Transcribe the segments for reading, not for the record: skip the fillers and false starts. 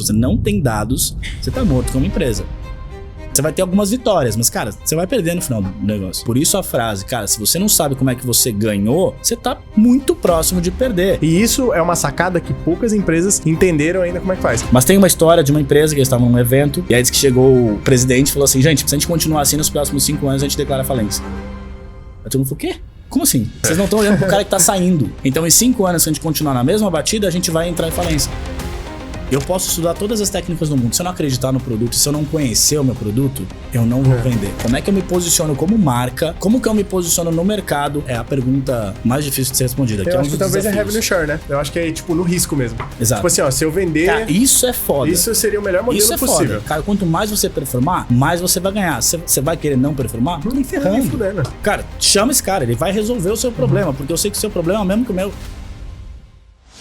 você não tem dados, você tá morto como empresa. Você vai ter algumas vitórias, mas, cara, você vai perder no final do negócio. Por isso a frase, cara, se você não sabe como é que você ganhou, você tá muito próximo de perder. E isso é uma sacada que poucas empresas entenderam ainda como é que faz. Mas tem uma história de uma empresa que eles estavam num evento, e aí diz que chegou o presidente e falou assim, gente, se a gente continuar assim nos próximos 5 anos, a gente declara falência. Aí todo mundo falou, o quê? Como assim? Vocês não estão olhando pro cara que tá saindo. Então, em 5 anos, se a gente continuar na mesma batida, a gente vai entrar em falência. Eu posso estudar todas as técnicas do mundo. Se eu não acreditar no produto, se eu não conhecer o meu produto, eu não vou vender. Como é que eu me posiciono como marca? Como que eu me posiciono no mercado? É a pergunta mais difícil de ser respondida. Eu acho que talvez é revenue share, né? Eu acho que é, tipo, no risco mesmo. Exato. Tipo assim, ó, se eu vender... Cara, isso é foda. Isso seria o melhor modelo possível. Foda. Cara, quanto mais você performar, mais você vai ganhar. Você vai querer não performar? Nem ferrando. Cara, chama esse cara, ele vai resolver o seu problema, porque eu sei que o seu problema é o mesmo que o meu.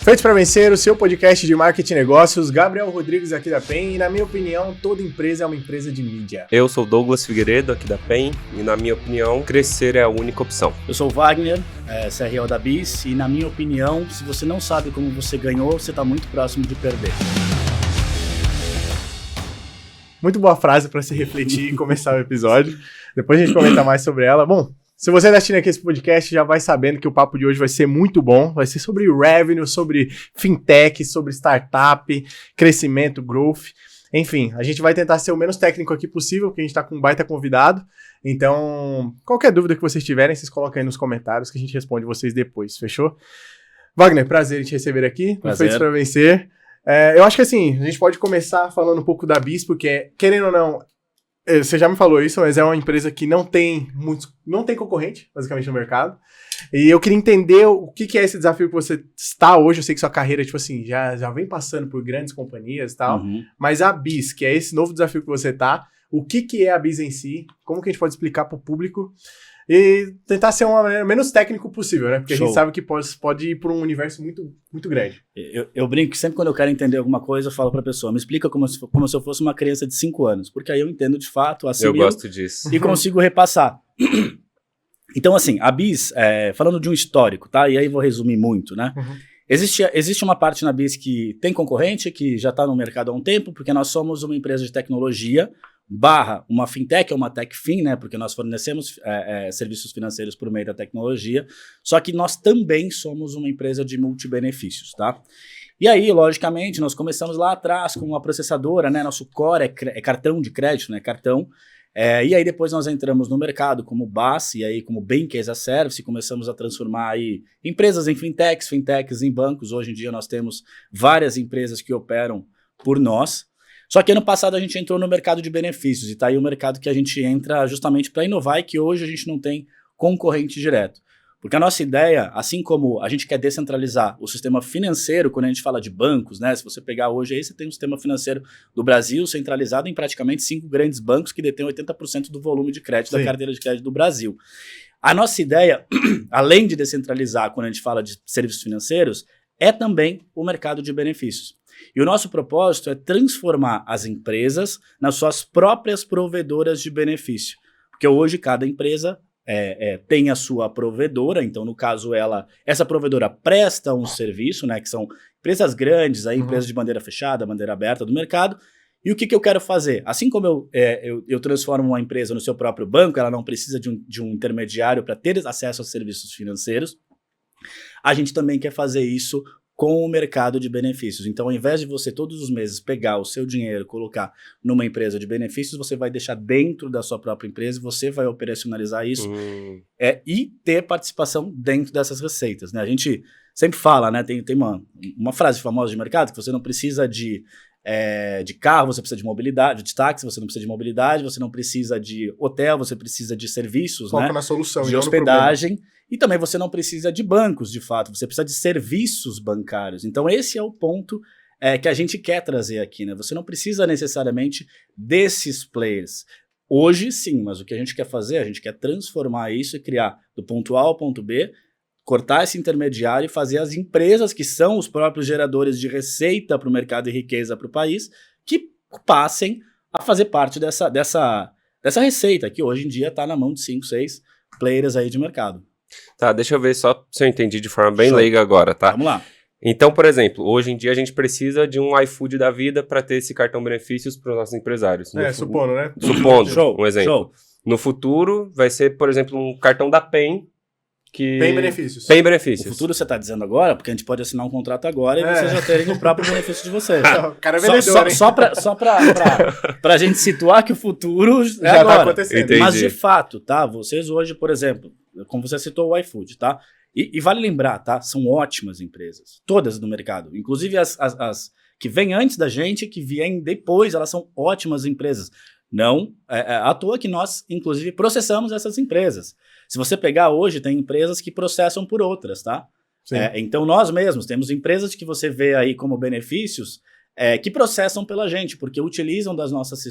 Feito para Vencer, o seu podcast de marketing e negócios, Gabriel Rodrigues aqui da PEN, e na minha opinião, toda empresa é uma empresa de mídia. Eu sou Douglas Figueiredo aqui da PEN, e na minha opinião, crescer é a única opção. Eu sou o Wagner, CRO da BIS, e na minha opinião, se você não sabe como você ganhou, você está muito próximo de perder. Muito boa frase para se refletir e começar o episódio. Depois a gente comenta mais sobre ela. Bom, se você está assistindo aqui esse podcast, já vai sabendo que o papo de hoje vai ser muito bom. Vai ser sobre revenue, sobre fintech, sobre startup, crescimento, growth. Enfim, a gente vai tentar ser o menos técnico aqui possível, porque a gente está com um baita convidado. Então, qualquer dúvida que vocês tiverem, vocês colocam aí nos comentários que a gente responde vocês depois, fechou? Wagner, prazer em te receber aqui. Feito para Vencer. Eu acho que assim, a gente pode começar falando um pouco da BIS, porque, querendo ou não, você já me falou isso, mas é uma empresa que não tem concorrente, basicamente, no mercado. E eu queria entender o que é esse desafio que você está hoje. Eu sei que sua carreira, tipo assim, já vem passando por grandes companhias e tal. Mas a BIS, que é esse novo desafio que você tá, o que é a BIS em si? Como que a gente pode explicar para o público? E tentar ser o menos técnico possível, né? Porque a gente sabe que pode ir para um universo muito, muito grande. Eu brinco que sempre quando eu quero entender alguma coisa, eu falo pra pessoa, me explica como se eu fosse uma criança de 5 anos. Porque aí eu entendo de fato, eu gosto disso. E consigo repassar. Então, assim, a BIS, falando de um histórico, tá? E aí vou resumir muito, né? Existe uma parte na BIS que tem concorrente, que já está no mercado há um tempo, porque nós somos uma empresa de tecnologia, uma fintech ou uma techfin, né? Porque nós fornecemos serviços financeiros por meio da tecnologia, só que nós também somos uma empresa de multibenefícios, tá? E aí, logicamente, nós começamos lá atrás com uma processadora, né? Nosso core é cartão de crédito, né? Cartão. E aí depois nós entramos no mercado como BaaS, e aí como Bank as a Service, e começamos a transformar aí empresas em fintechs em bancos. Hoje em dia nós temos várias empresas que operam por nós. Só que ano passado a gente entrou no mercado de benefícios, e tá aí o mercado que a gente entra justamente para inovar e que hoje a gente não tem concorrente direto. Porque a nossa ideia, assim como a gente quer descentralizar o sistema financeiro, quando a gente fala de bancos, né? Se você pegar hoje aí, você tem um sistema financeiro do Brasil centralizado em praticamente 5 grandes bancos que detêm 80% do volume de crédito da carteira de crédito do Brasil. A nossa ideia, além de descentralizar quando a gente fala de serviços financeiros, é também o mercado de benefícios. E o nosso propósito é transformar as empresas nas suas próprias provedoras de benefício. Porque hoje cada empresa tem a sua provedora, então no caso essa provedora presta um serviço, né, que são empresas grandes, aí, empresas de bandeira fechada, bandeira aberta do mercado. E o que eu quero fazer? Assim como eu transformo uma empresa no seu próprio banco, ela não precisa de um intermediário para ter acesso aos serviços financeiros, a gente também quer fazer isso com o mercado de benefícios. Então, ao invés de você todos os meses pegar o seu dinheiro e colocar numa empresa de benefícios, você vai deixar dentro da sua própria empresa, você vai operacionalizar isso e ter participação dentro dessas receitas, né? A gente sempre fala, né? Tem uma frase famosa de mercado que você não precisa de carro, você precisa de mobilidade, de táxi, você não precisa de mobilidade, você não precisa de hotel, você precisa de serviços, foca, né? Na solução, de hospedagem. E também você não precisa de bancos, de fato, você precisa de serviços bancários. Então esse é o ponto que a gente quer trazer aqui, né? Você não precisa necessariamente desses players. Hoje sim, mas o que a gente quer fazer, a gente quer transformar isso e criar do ponto A ao ponto B, cortar esse intermediário e fazer as empresas que são os próprios geradores de receita para o mercado e riqueza para o país, que passem a fazer parte dessa receita, que hoje em dia está na mão de 5, 6 players aí de mercado. Tá, deixa eu ver só se eu entendi de forma bem leiga agora, tá? Vamos lá. Então, por exemplo, hoje em dia a gente precisa de um iFood da vida para ter esse cartão benefícios para os nossos empresários. Supondo, né? Supondo, Show, um exemplo. show. No futuro, vai ser, por exemplo, um cartão da PEN que... Tem benefícios. PEN O benefícios. futuro você tá dizendo agora, porque a gente pode assinar um contrato agora e vocês já terem o próprio benefício de vocês. O cara é vendedor, hein? Só pra gente situar que o futuro é Já agora. tá acontecendo. Entendi. Mas de fato, tá? Vocês hoje, por exemplo, como você citou o iFood, tá? E vale lembrar, tá? São ótimas empresas. Todas do mercado. Inclusive as que vêm antes da gente, que vêm depois, elas são ótimas empresas. Não à toa que nós, inclusive, processamos essas empresas. Se você pegar hoje, tem empresas que processam por outras, tá? Então nós mesmos temos empresas que você vê aí como benefícios que processam pela gente, porque utilizam das nossas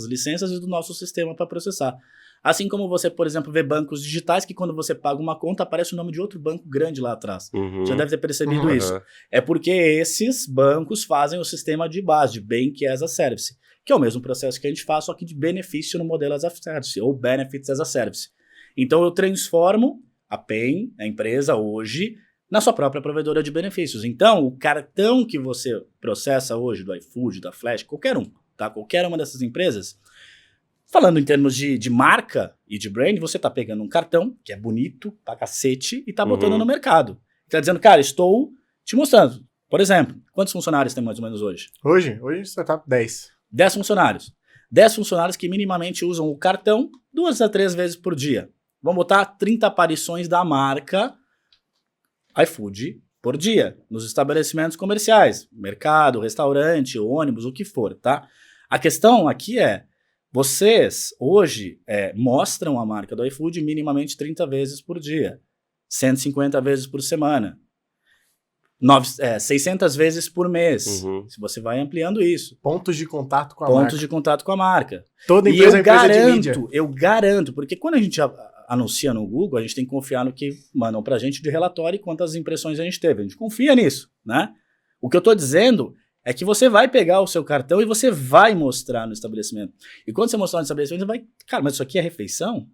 licenças e do nosso sistema para processar. Assim como você, por exemplo, vê bancos digitais que quando você paga uma conta, aparece o nome de outro banco grande lá atrás. Já deve ter percebido isso. É porque esses bancos fazem o sistema de base, de Bank as a Service, que é o mesmo processo que a gente faz, só que de benefício no modelo as a Service, ou Benefits as a Service. Então eu transformo a PEN, a empresa, hoje, na sua própria provedora de benefícios. Então, o cartão que você processa hoje do iFood, da Flash, qualquer um, tá? Qualquer uma dessas empresas, falando em termos de marca e de brand, você tá pegando um cartão, que é bonito pra cacete, e tá botando no mercado. Tá dizendo, cara, estou te mostrando. Por exemplo, quantos funcionários tem mais ou menos hoje? Hoje você tá 10. 10 funcionários. 10 funcionários que minimamente usam o cartão 2 a 3 vezes por dia. Vamos botar 30 aparições da marca iFood por dia, nos estabelecimentos comerciais, mercado, restaurante, ônibus, o que for, tá? A questão aqui é, vocês hoje mostram a marca do iFood minimamente 30 vezes por dia, 150 vezes por semana, 600 vezes por mês. Se você vai ampliando isso. Pontos de contato com a Pontos de contato com a marca. Toda empresa é empresa de mídia. Eu garanto, porque quando a gente anuncia no Google, a gente tem que confiar no que mandam pra gente de relatório e quantas impressões a gente teve. A gente confia nisso, né? O que eu tô dizendo é que você vai pegar o seu cartão e você vai mostrar no estabelecimento. E quando você mostrar no estabelecimento, você vai... Cara, mas isso aqui é refeição?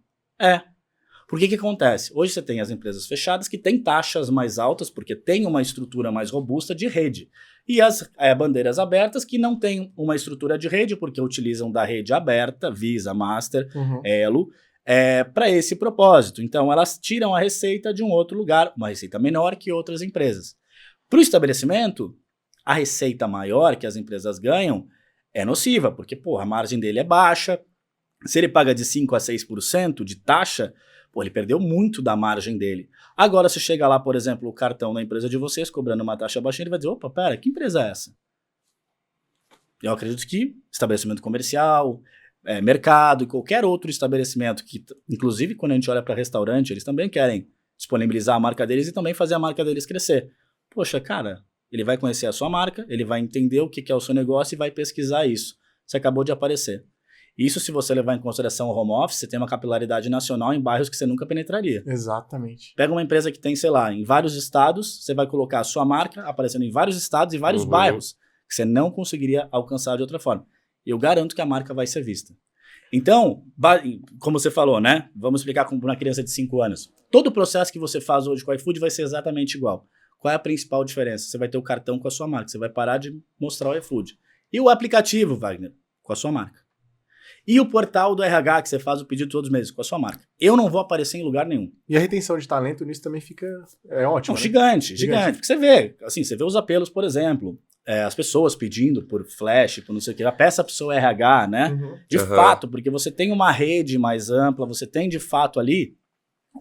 Por que acontece? Hoje você tem as empresas fechadas que têm taxas mais altas porque tem uma estrutura mais robusta de rede. E as bandeiras abertas que não têm uma estrutura de rede porque utilizam da rede aberta, Visa, Master, Elo, para esse propósito. Então elas tiram a receita de um outro lugar, uma receita menor que outras empresas. Para o estabelecimento, a receita maior que as empresas ganham é nociva, porque a margem dele é baixa. Se ele paga de 5% a 6% de taxa, ele perdeu muito da margem dele. Agora, se chega lá, por exemplo, o cartão da empresa de vocês cobrando uma taxa baixinha, ele vai dizer, opa, pera, que empresa é essa? Eu acredito que estabelecimento comercial, mercado e qualquer outro estabelecimento, que inclusive quando a gente olha para restaurante, eles também querem disponibilizar a marca deles e também fazer a marca deles crescer. Poxa, cara, ele vai conhecer a sua marca, ele vai entender o que é o seu negócio e vai pesquisar isso. Você acabou de aparecer. Isso, se você levar em consideração o home office, você tem uma capilaridade nacional em bairros que você nunca penetraria. Exatamente. Pega uma empresa que tem, sei lá, em vários estados, você vai colocar a sua marca aparecendo em vários estados e vários bairros que você não conseguiria alcançar de outra forma. Eu garanto que a marca vai ser vista. Então, como você falou, né? Vamos explicar para uma criança de 5 anos. Todo o processo que você faz hoje com o iFood vai ser exatamente igual. Qual é a principal diferença? Você vai ter o cartão com a sua marca, você vai parar de mostrar o iFood. E o aplicativo, Wagner, com a sua marca. E o portal do RH, que você faz o pedido todos os meses, com a sua marca. Eu não vou aparecer em lugar nenhum. E a retenção de talento nisso também fica ótimo, né? Gigante. Porque você vê os apelos, por exemplo, as pessoas pedindo por flash, por não sei o que, peça para o seu RH, né? De fato, porque você tem uma rede mais ampla, você tem de fato ali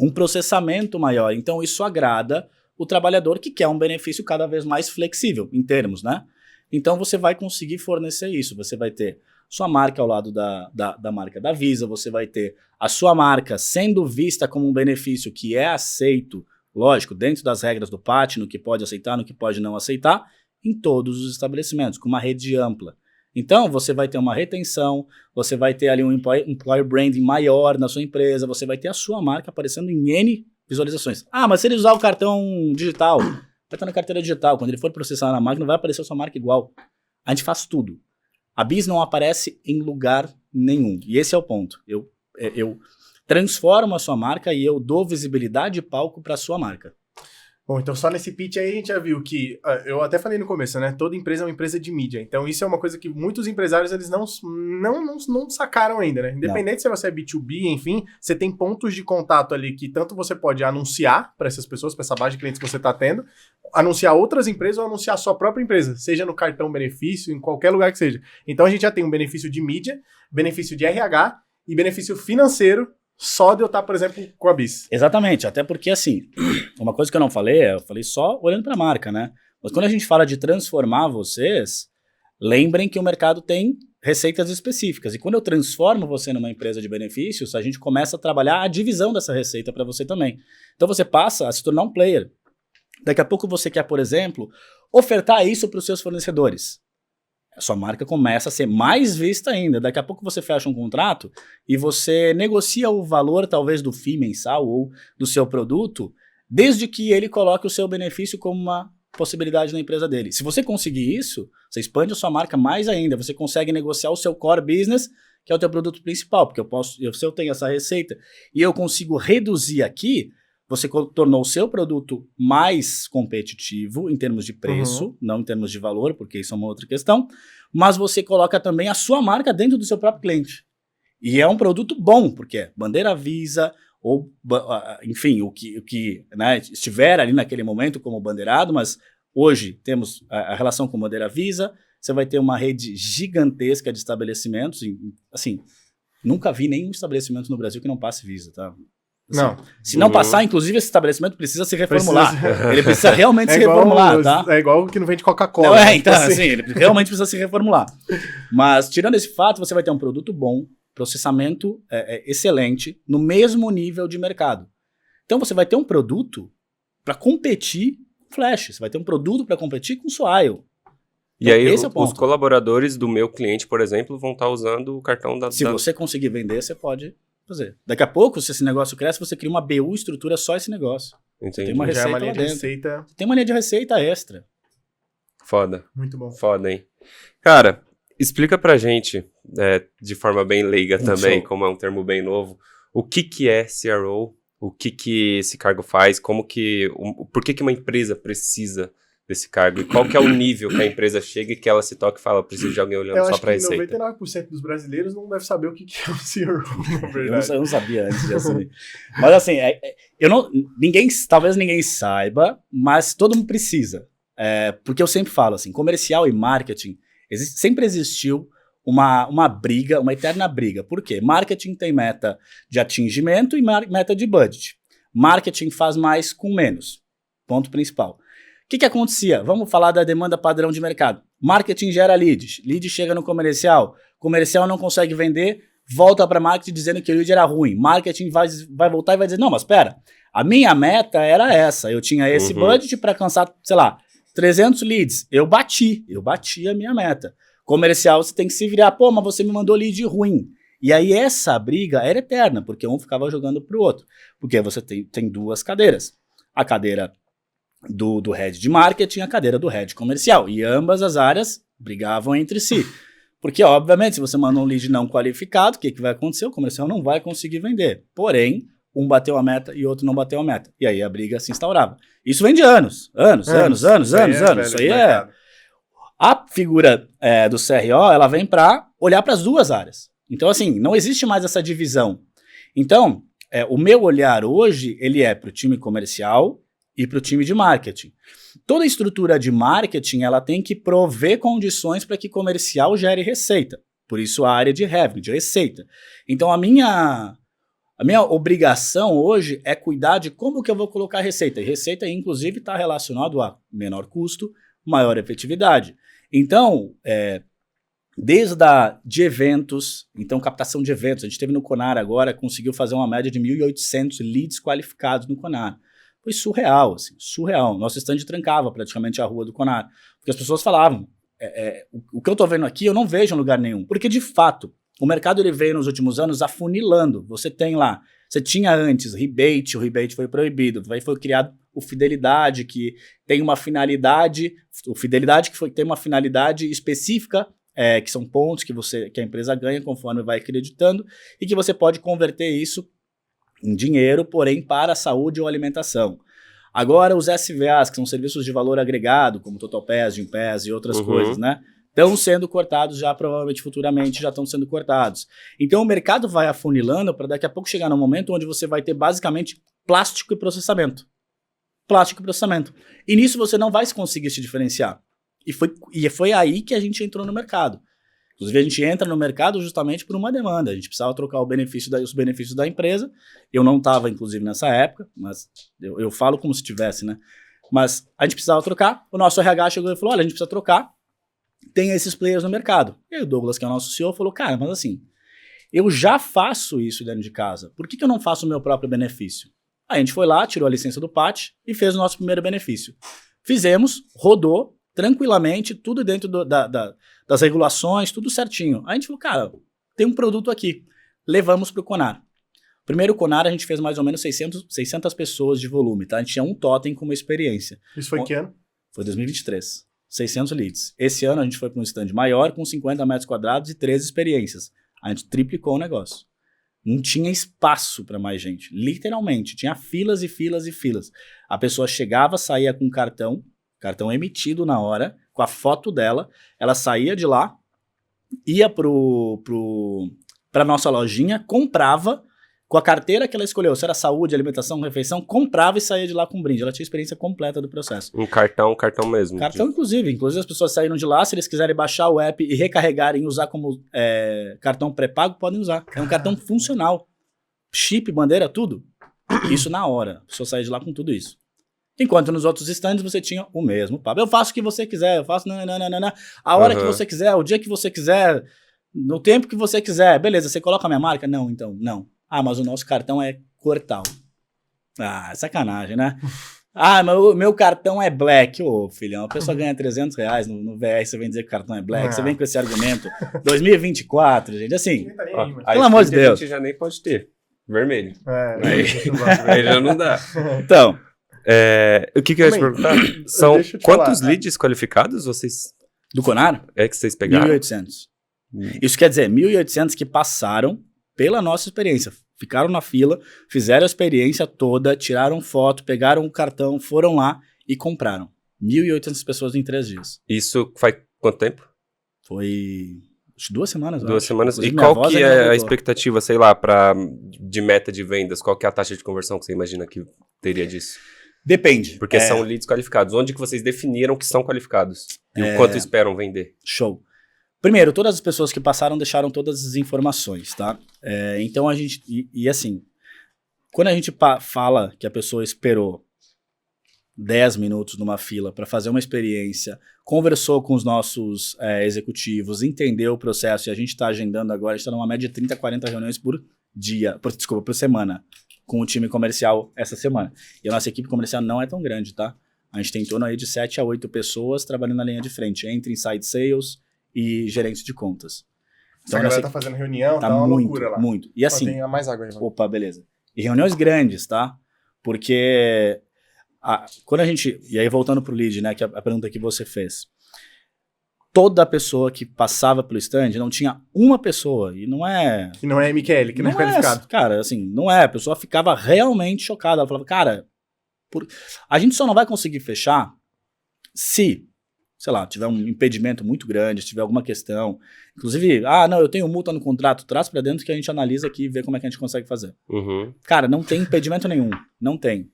um processamento maior. Então isso agrada o trabalhador que quer um benefício cada vez mais flexível, em termos, né? Então você vai conseguir fornecer isso, você vai ter sua marca ao lado da marca da Visa, você vai ter a sua marca sendo vista como um benefício que é aceito, lógico, dentro das regras do PAT, no que pode aceitar, no que pode não aceitar, em todos os estabelecimentos, com uma rede ampla. Então, você vai ter uma retenção, você vai ter ali um employer branding maior na sua empresa, você vai ter a sua marca aparecendo em N visualizações. Mas se ele usar o cartão digital, vai estar na carteira digital, quando ele for processar na máquina, vai aparecer a sua marca igual. A gente faz tudo. A BIS não aparece em lugar nenhum. E esse é o ponto. Eu transformo a sua marca e eu dou visibilidade e palco para a sua marca. Bom, então só nesse pitch aí a gente já viu que, eu até falei no começo, né? Toda empresa é uma empresa de mídia. Então isso é uma coisa que muitos empresários eles não sacaram ainda, né? Independente se você é B2B, enfim, você tem pontos de contato ali que tanto você pode anunciar para essas pessoas, para essa base de clientes que você está tendo, anunciar outras empresas ou anunciar a sua própria empresa, seja no cartão benefício, em qualquer lugar que seja. Então a gente já tem um benefício de mídia, benefício de RH e benefício financeiro só de eu estar, por exemplo, com a BIS. Exatamente, até porque assim, uma coisa que eu não falei, eu falei só olhando para a marca, né? Mas quando a gente fala de transformar vocês, lembrem que o mercado tem receitas específicas. E quando eu transformo você numa empresa de benefícios, a gente começa a trabalhar a divisão dessa receita para você também. Então você passa a se tornar um player. Daqui a pouco você quer, por exemplo, ofertar isso para os seus fornecedores. A sua marca começa a ser mais vista ainda. Daqui a pouco você fecha um contrato e você negocia o valor, talvez, do FII mensal ou do seu produto, desde que ele coloque o seu benefício como uma possibilidade na empresa dele. Se você conseguir isso, você expande a sua marca mais ainda. Você consegue negociar o seu core business, que é o teu produto principal, porque se eu tenho essa receita e eu consigo reduzir aqui, você tornou o seu produto mais competitivo em termos de preço, não em termos de valor, porque isso é uma outra questão, mas você coloca também a sua marca dentro do seu próprio cliente. E é um produto bom, porque é bandeira Visa, ou enfim, o que né, estiver ali naquele momento como bandeirado, mas hoje temos a relação com bandeira Visa, você vai ter uma rede gigantesca de estabelecimentos, assim, nunca vi nenhum estabelecimento no Brasil que não passe Visa, tá? Assim, Não. Se não passar, inclusive, esse estabelecimento precisa se reformular. Ele precisa realmente se reformular, tá? É igual o que não vende Coca-Cola. Né? Então, assim, ele realmente precisa se reformular. Mas, tirando esse fato, você vai ter um produto bom, processamento excelente, no mesmo nível de mercado. Então, você vai ter um produto para competir com Flash. Você vai ter um produto para competir com Swile. E aí, esse é o ponto. os colaboradores do meu cliente, por exemplo, vão estar usando o cartão da... Se você conseguir vender, você pode fazer. Daqui a pouco, se esse negócio cresce, você cria uma BU, estrutura só esse negócio. Entendi. Tem uma Já é receita uma linha lá de dentro. receita. Tem uma linha de receita extra. Foda. Muito bom. Foda, hein? Cara, explica pra gente, de forma bem leiga também, show. como é um termo bem novo, o que é CRO, o que esse cargo faz, por que uma empresa precisa desse cargo e qual que é o nível que a empresa chega e que ela se toca e fala, preciso de alguém olhando só pra receita. Eu acho que 99% dos brasileiros não deve saber o que é o CRO, na verdade. Eu não sabia antes de assumir. Mas assim, talvez ninguém saiba, mas todo mundo precisa. Porque eu sempre falo assim, comercial e marketing, sempre existiu uma briga, uma eterna briga. Por quê? Marketing tem meta de atingimento e meta de budget. Marketing faz mais com menos. Ponto principal. O que acontecia? Vamos falar da demanda padrão de mercado. Marketing gera leads. Lead chega no comercial não consegue vender, volta para marketing dizendo que o lead era ruim. Marketing vai voltar e vai dizer, não, mas espera, a minha meta era essa. Eu tinha esse budget para alcançar, sei lá, 300 leads. Eu bati a minha meta. Comercial, você tem que se virar, pô, mas você me mandou lead ruim. E aí essa briga era eterna, porque um ficava jogando pro outro. Porque você tem duas cadeiras. A cadeira do head de marketing, a cadeira do head comercial. E ambas as áreas brigavam entre si. Porque, obviamente, se você manda um lead não qualificado, o que vai acontecer? O comercial não vai conseguir vender. Porém, um bateu a meta e outro não bateu a meta. E aí a briga se instaurava. Isso vem de anos. Isso aí é... A figura do CRO, ela vem para olhar para as duas áreas. Então, assim, não existe mais essa divisão. Então, o meu olhar hoje, ele é para o time comercial e para o time de marketing. Toda estrutura de marketing, ela tem que prover condições para que comercial gere receita. Por isso a área de revenue, de receita. Então a minha obrigação hoje é cuidar de como que eu vou colocar receita. E receita, inclusive, está relacionado a menor custo, maior efetividade. Então, de eventos, então captação de eventos. A gente teve no Conar agora, conseguiu fazer uma média de 1.800 leads qualificados no Conar. Foi surreal, assim, surreal. Nosso stand trancava praticamente a rua do Conar. Porque as pessoas falavam, o que eu estou vendo aqui eu não vejo em lugar nenhum. Porque, de fato, o mercado ele veio nos últimos anos afunilando. Você tinha antes rebate, o rebate foi proibido. Aí foi criado o Fidelidade, que tem uma finalidade, tem uma finalidade específica, que são pontos que a empresa ganha conforme vai acreditando, e que você pode converter isso em dinheiro, porém para a saúde ou alimentação. Agora os SVAs, que são serviços de valor agregado, como TotalPass, Gympass e outras coisas, né? Estão sendo cortados já, provavelmente futuramente já estão sendo cortados. Então o mercado vai afunilando para daqui a pouco chegar num momento onde você vai ter basicamente plástico e processamento. Plástico e processamento. E nisso você não vai conseguir se diferenciar. E foi aí que a gente entrou no mercado. Inclusive, a gente entra no mercado justamente por uma demanda. A gente precisava trocar os benefícios da empresa. Eu não estava, inclusive, nessa época, mas eu falo como se tivesse, né? Mas a gente precisava trocar. O nosso RH chegou e falou, olha, a gente precisa trocar. Tem esses players no mercado. E aí o Douglas, que é o nosso CEO, falou, cara, mas assim, eu já faço isso dentro de casa. Por que eu não faço o meu próprio benefício? Aí a gente foi lá, tirou a licença do PAT e fez o nosso primeiro benefício. Fizemos, rodou tranquilamente, tudo dentro das regulações, tudo certinho. Aí a gente falou, cara, tem um produto aqui. Levamos para o Conar. Primeiro Conar a gente fez mais ou menos 600 pessoas de volume, tá? A gente tinha um totem com uma experiência. Isso foi que ano? Foi 2023. 600 leads. Esse ano a gente foi para um stand maior, com 50 metros quadrados e 13 experiências. A gente triplicou o negócio. Não tinha espaço para mais gente. Literalmente. Tinha filas e filas e filas. A pessoa chegava, saía com cartão emitido na hora, com a foto dela, ela saía de lá, ia pra nossa lojinha, comprava, com a carteira que ela escolheu, se era saúde, alimentação, refeição, comprava e saía de lá com um brinde. Ela tinha a experiência completa do processo. Um cartão mesmo. Cartão, inclusive as pessoas saíram de lá, se eles quiserem baixar o app e recarregarem e usar como cartão pré-pago, podem usar. É um cartão funcional. Chip, bandeira, tudo. Isso na hora. A pessoa saía de lá com tudo isso. Enquanto nos outros stands você tinha o mesmo papo. Eu faço o que você quiser, eu faço a hora que você quiser, o dia que você quiser, no tempo que você quiser. Beleza, você coloca a minha marca? Não, então, não. Ah, mas o nosso cartão é Cortal. Ah, sacanagem, né? Ah, mas o meu cartão é Black. Ô, filhão, a pessoa ganha R$300 no VR, você vem dizer que o cartão é Black, você vem com esse argumento. 2024, gente, assim, pelo amor de Deus. A gente já nem pode ter. Vermelho. É, Aí já não dá. Então... o que eu ia te perguntar? São quantos leads qualificados vocês... Do Conar? É que vocês pegaram? 1.800. Isso quer dizer, 1.800 que passaram pela nossa experiência. Ficaram na fila, fizeram a experiência toda, tiraram foto, pegaram o cartão, foram lá e compraram. 1.800 pessoas em 3 dias. Isso faz quanto tempo? Foi... acho que 2 semanas. 2 semanas. Inclusive, e qual que é a expectativa, sei lá, de meta de vendas? Qual que é a taxa de conversão que você imagina que teria disso? Depende. Porque são leads qualificados. Onde que vocês definiram que são qualificados? E o quanto esperam vender? Show. Primeiro, todas as pessoas que passaram deixaram todas as informações, tá? Então a gente... E assim, quando a gente fala que a pessoa esperou 10 minutos numa fila para fazer uma experiência, conversou com os nossos executivos, entendeu o processo, e a gente está agendando agora, a gente está numa média de 30 a 40 reuniões por semana, com o time comercial essa semana. E a nossa equipe comercial não é tão grande, tá? A gente tem em torno aí de 7 a 8 pessoas trabalhando na linha de frente, entre inside sales e gerentes de contas. Então, a galera tá fazendo reunião, tá uma muito, loucura lá. muito. E assim... Tem mais água aí, mano. Opa, beleza. E reuniões grandes, tá? Porque quando a gente... E aí voltando pro lead, né, que é a pergunta que você fez. Toda pessoa que passava pelo stand, não tinha uma pessoa, e não é... Que não é MQL, que não é qualificado. Cara, assim, não é. A pessoa ficava realmente chocada. Ela falava, cara, a gente só não vai conseguir fechar se, sei lá, tiver um impedimento muito grande, se tiver alguma questão. Inclusive, não, eu tenho multa no contrato, traz pra dentro que a gente analisa aqui e vê como é que a gente consegue fazer. Uhum. Cara, não tem impedimento nenhum. Não tem.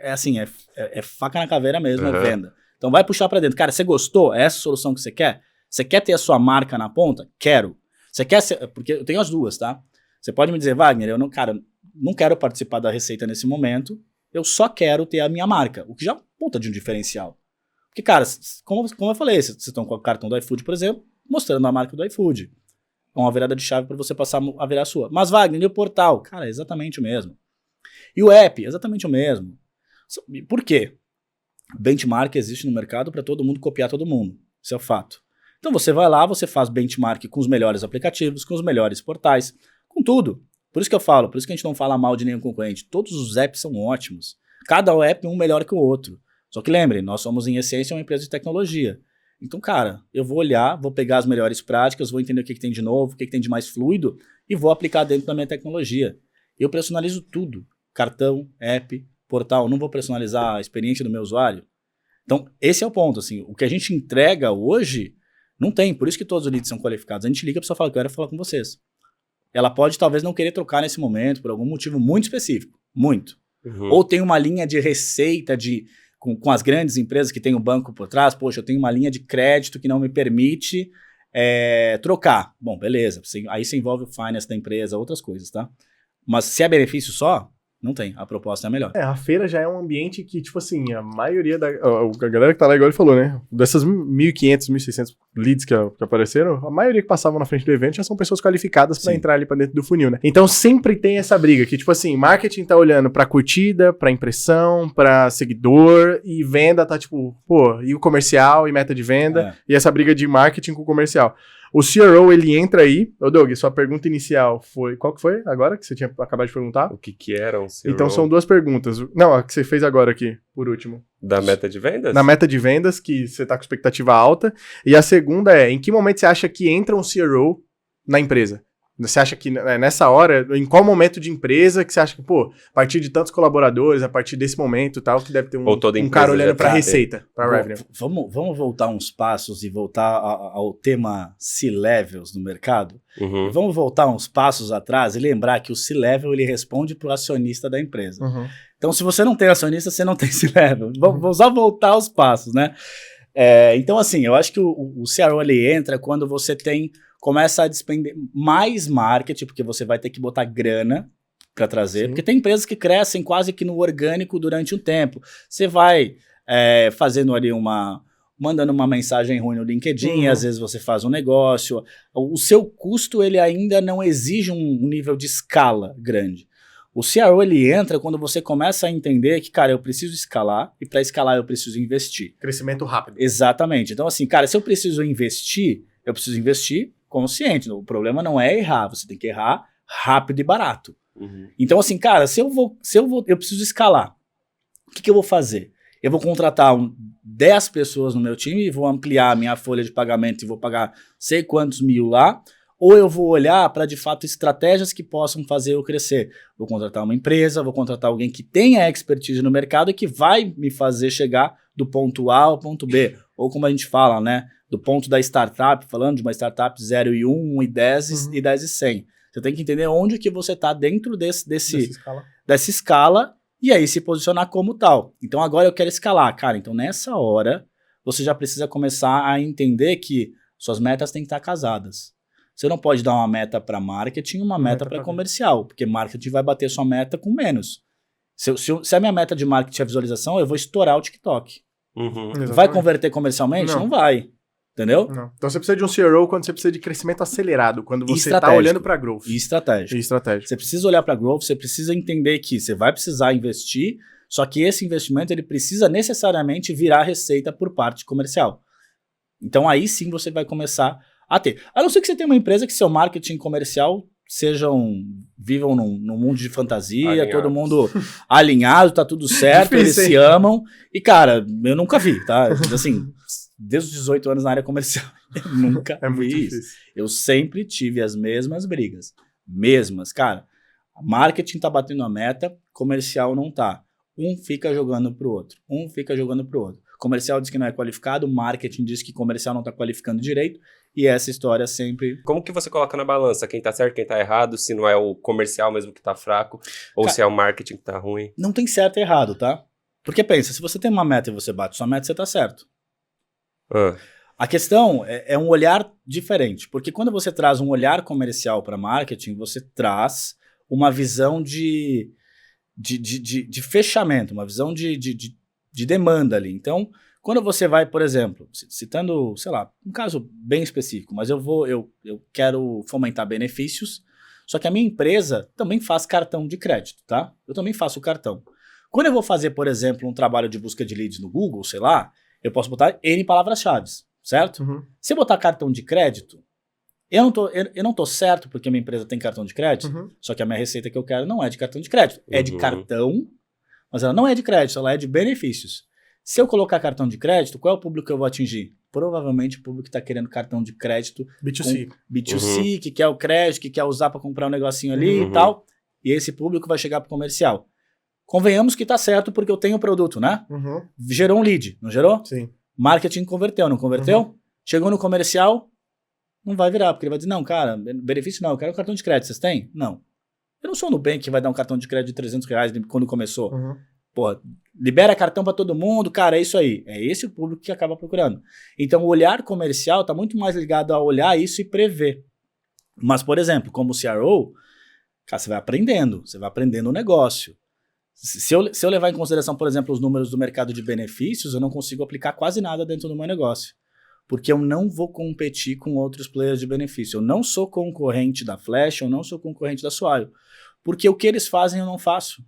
Assim, é faca na caveira mesmo, é venda. Então vai puxar pra dentro. Cara, você gostou? É essa a solução que você quer? Você quer ter a sua marca na ponta? Quero. Você quer ser... Porque eu tenho as duas, tá? Você pode me dizer, Wagner, eu não quero participar da receita nesse momento, eu só quero ter a minha marca. O que já é ponta de um diferencial. Porque, cara, como eu falei, vocês estão com o cartão do iFood, por exemplo, mostrando a marca do iFood. É uma virada de chave para você passar a virar a sua. Mas, Wagner, e o portal? Cara, é exatamente o mesmo. E o app? É exatamente o mesmo. Por quê? Benchmark existe no mercado para todo mundo copiar todo mundo. Isso é o fato. Então você vai lá, você faz benchmark com os melhores aplicativos, com os melhores portais, com tudo. Por isso que eu falo, por isso que a gente não fala mal de nenhum concorrente. Todos os apps são ótimos. Cada app é um melhor que o outro. Só que lembre, nós somos em essência uma empresa de tecnologia. Então, cara, eu vou olhar, vou pegar as melhores práticas, vou entender o que tem de novo, o que tem de mais fluido e vou aplicar dentro da minha tecnologia. Eu personalizo tudo. Cartão, app, portal, não vou personalizar a experiência do meu usuário. Então, esse é o ponto, assim, o que a gente entrega hoje não tem, por isso que todos os leads são qualificados. A gente liga, a pessoa fala, eu quero falar com vocês. Ela pode talvez não querer trocar nesse momento, por algum motivo muito específico, muito. Ou tem uma linha de receita com as grandes empresas que tem um banco por trás, poxa, eu tenho uma linha de crédito que não me permite trocar. Bom, beleza, aí você envolve o finance da empresa, outras coisas, tá? Mas se é benefício só, não tem, a proposta é a melhor. A feira já é um ambiente que, tipo assim, a maioria a galera que tá lá, igual ele falou, né? Dessas 1.500, 1.600 leads que apareceram, a maioria que passavam na frente do evento já são pessoas qualificadas pra entrar ali pra dentro do funil, né? Então sempre tem essa briga que, tipo assim, marketing tá olhando pra curtida, pra impressão, pra seguidor, e venda tá tipo, pô, e o comercial, e meta de venda, e essa briga de marketing com o comercial. O CRO, ele entra aí. Ô, Doug, sua pergunta inicial foi... Qual que foi agora que você tinha acabado de perguntar? O que era um CRO? Então são 2 perguntas. Não, a que você fez agora aqui, por último. Da meta de vendas? Na meta de vendas, que você tá com expectativa alta. E a segunda é, em que momento você acha que entra um CRO na empresa? Você acha que nessa hora, em qual momento de empresa que você acha que, pô, a partir de tantos colaboradores, a partir desse momento e tal, que deve ter um cara olhando pra receita, pra revenue? Vamos voltar uns passos e voltar ao tema C-Levels no mercado? Vamos voltar uns passos atrás e lembrar que o C-Level ele responde pro acionista da empresa. Então, se você não tem acionista, você não tem C-Level. Vamos só voltar os passos, né? Então, assim, eu acho que o CRO ele entra quando você começa a despender mais marketing, porque você vai ter que botar grana para trazer, porque tem empresas que crescem quase que no orgânico durante um tempo. Você vai fazendo ali mandando uma mensagem ruim no LinkedIn, às vezes você faz um negócio. O seu custo, ele ainda não exige um nível de escala grande. O CRO, ele entra quando você começa a entender que, cara, eu preciso escalar, e para escalar eu preciso investir. Crescimento rápido. Exatamente. Então, assim, cara, se eu preciso investir consciente. O problema não é errar, você tem que errar rápido e barato. Então, assim, cara, eu preciso escalar. O que eu vou fazer? Eu vou contratar 10 pessoas no meu time e vou ampliar a minha folha de pagamento e vou pagar sei quantos mil lá, ou eu vou olhar para, de fato, estratégias que possam fazer eu crescer. Vou contratar uma empresa, vou contratar alguém que tenha expertise no mercado e que vai me fazer chegar do ponto A ao ponto B. Ou como a gente fala, né? Do ponto da startup, falando de uma startup 0 e 1, 1 e 10 e 10 e 100. Você tem que entender onde que você está dentro dessa escala e aí se posicionar como tal. Então agora eu quero escalar. Cara, então nessa hora você já precisa começar a entender que suas metas têm que estar casadas. Você não pode dar uma meta para marketing e uma meta para comercial, porque marketing vai bater sua meta com menos. Se a minha meta de marketing é visualização, eu vou estourar o TikTok. Vai converter comercialmente? Não vai. Entendeu? Não. Então você precisa de um CRO quando você precisa de crescimento acelerado, quando você está olhando para growth. E estratégico. Você precisa olhar para growth, você precisa entender que você vai precisar investir, só que esse investimento ele precisa necessariamente virar receita por parte comercial. Então aí sim você vai começar a ter. A não ser que você tenha uma empresa que seu marketing comercial vivam num mundo de fantasia, todo mundo alinhado, tá tudo certo, eles se amam. E, cara, eu nunca vi, tá? Assim, desde os 18 anos na área comercial, eu nunca vi isso. Eu sempre tive as mesmas brigas. Mesmas, cara. Marketing tá batendo a meta, comercial não tá. Um fica jogando pro outro. Comercial diz que não é qualificado, marketing diz que comercial não tá qualificando direito. E essa história sempre... Como que você coloca na balança quem tá certo, quem tá errado, se não é o comercial mesmo que tá fraco, ou se é o marketing que tá ruim? Não tem certo e errado, tá? Porque pensa, se você tem uma meta e você bate sua meta, você tá certo. A questão é um olhar diferente, porque quando você traz um olhar comercial para marketing, você traz uma visão de fechamento, uma visão de demanda ali. Então, quando você vai, por exemplo, citando, sei lá, um caso bem específico, mas eu quero fomentar benefícios, só que a minha empresa também faz cartão de crédito, tá? Eu também faço cartão. Quando eu vou fazer, por exemplo, um trabalho de busca de leads no Google, sei lá, eu posso botar N palavras-chave, certo? Se eu botar cartão de crédito, eu não tô certo porque a minha empresa tem cartão de crédito, só que a minha receita que eu quero não é de cartão de crédito, é de cartão, mas ela não é de crédito, ela é de benefícios. Se eu colocar cartão de crédito, qual é o público que eu vou atingir? Provavelmente o público que está querendo cartão de crédito B2C, que quer o crédito, que quer usar para comprar um negocinho ali e tal, e esse público vai chegar para o comercial. Convenhamos que tá certo porque eu tenho o produto, né? Gerou um lead, não gerou? Sim. Marketing converteu, não converteu? Chegou no comercial, não vai virar, porque ele vai dizer, não, cara, benefício não, eu quero um cartão de crédito, vocês têm? Não. Eu não sou no Nubank que vai dar um cartão de crédito de R$300 quando começou. Porra, libera cartão para todo mundo, cara, é isso aí. É esse o público que acaba procurando. Então, o olhar comercial está muito mais ligado a olhar isso e prever. Mas, por exemplo, como CRO, cara, você vai aprendendo o negócio. Se eu levar em consideração, por exemplo, os números do mercado de benefícios, eu não consigo aplicar quase nada dentro do meu negócio. Porque eu não vou competir com outros players de benefício. Eu não sou concorrente da Flash, eu não sou concorrente da Swile. Porque o que eles fazem eu não faço.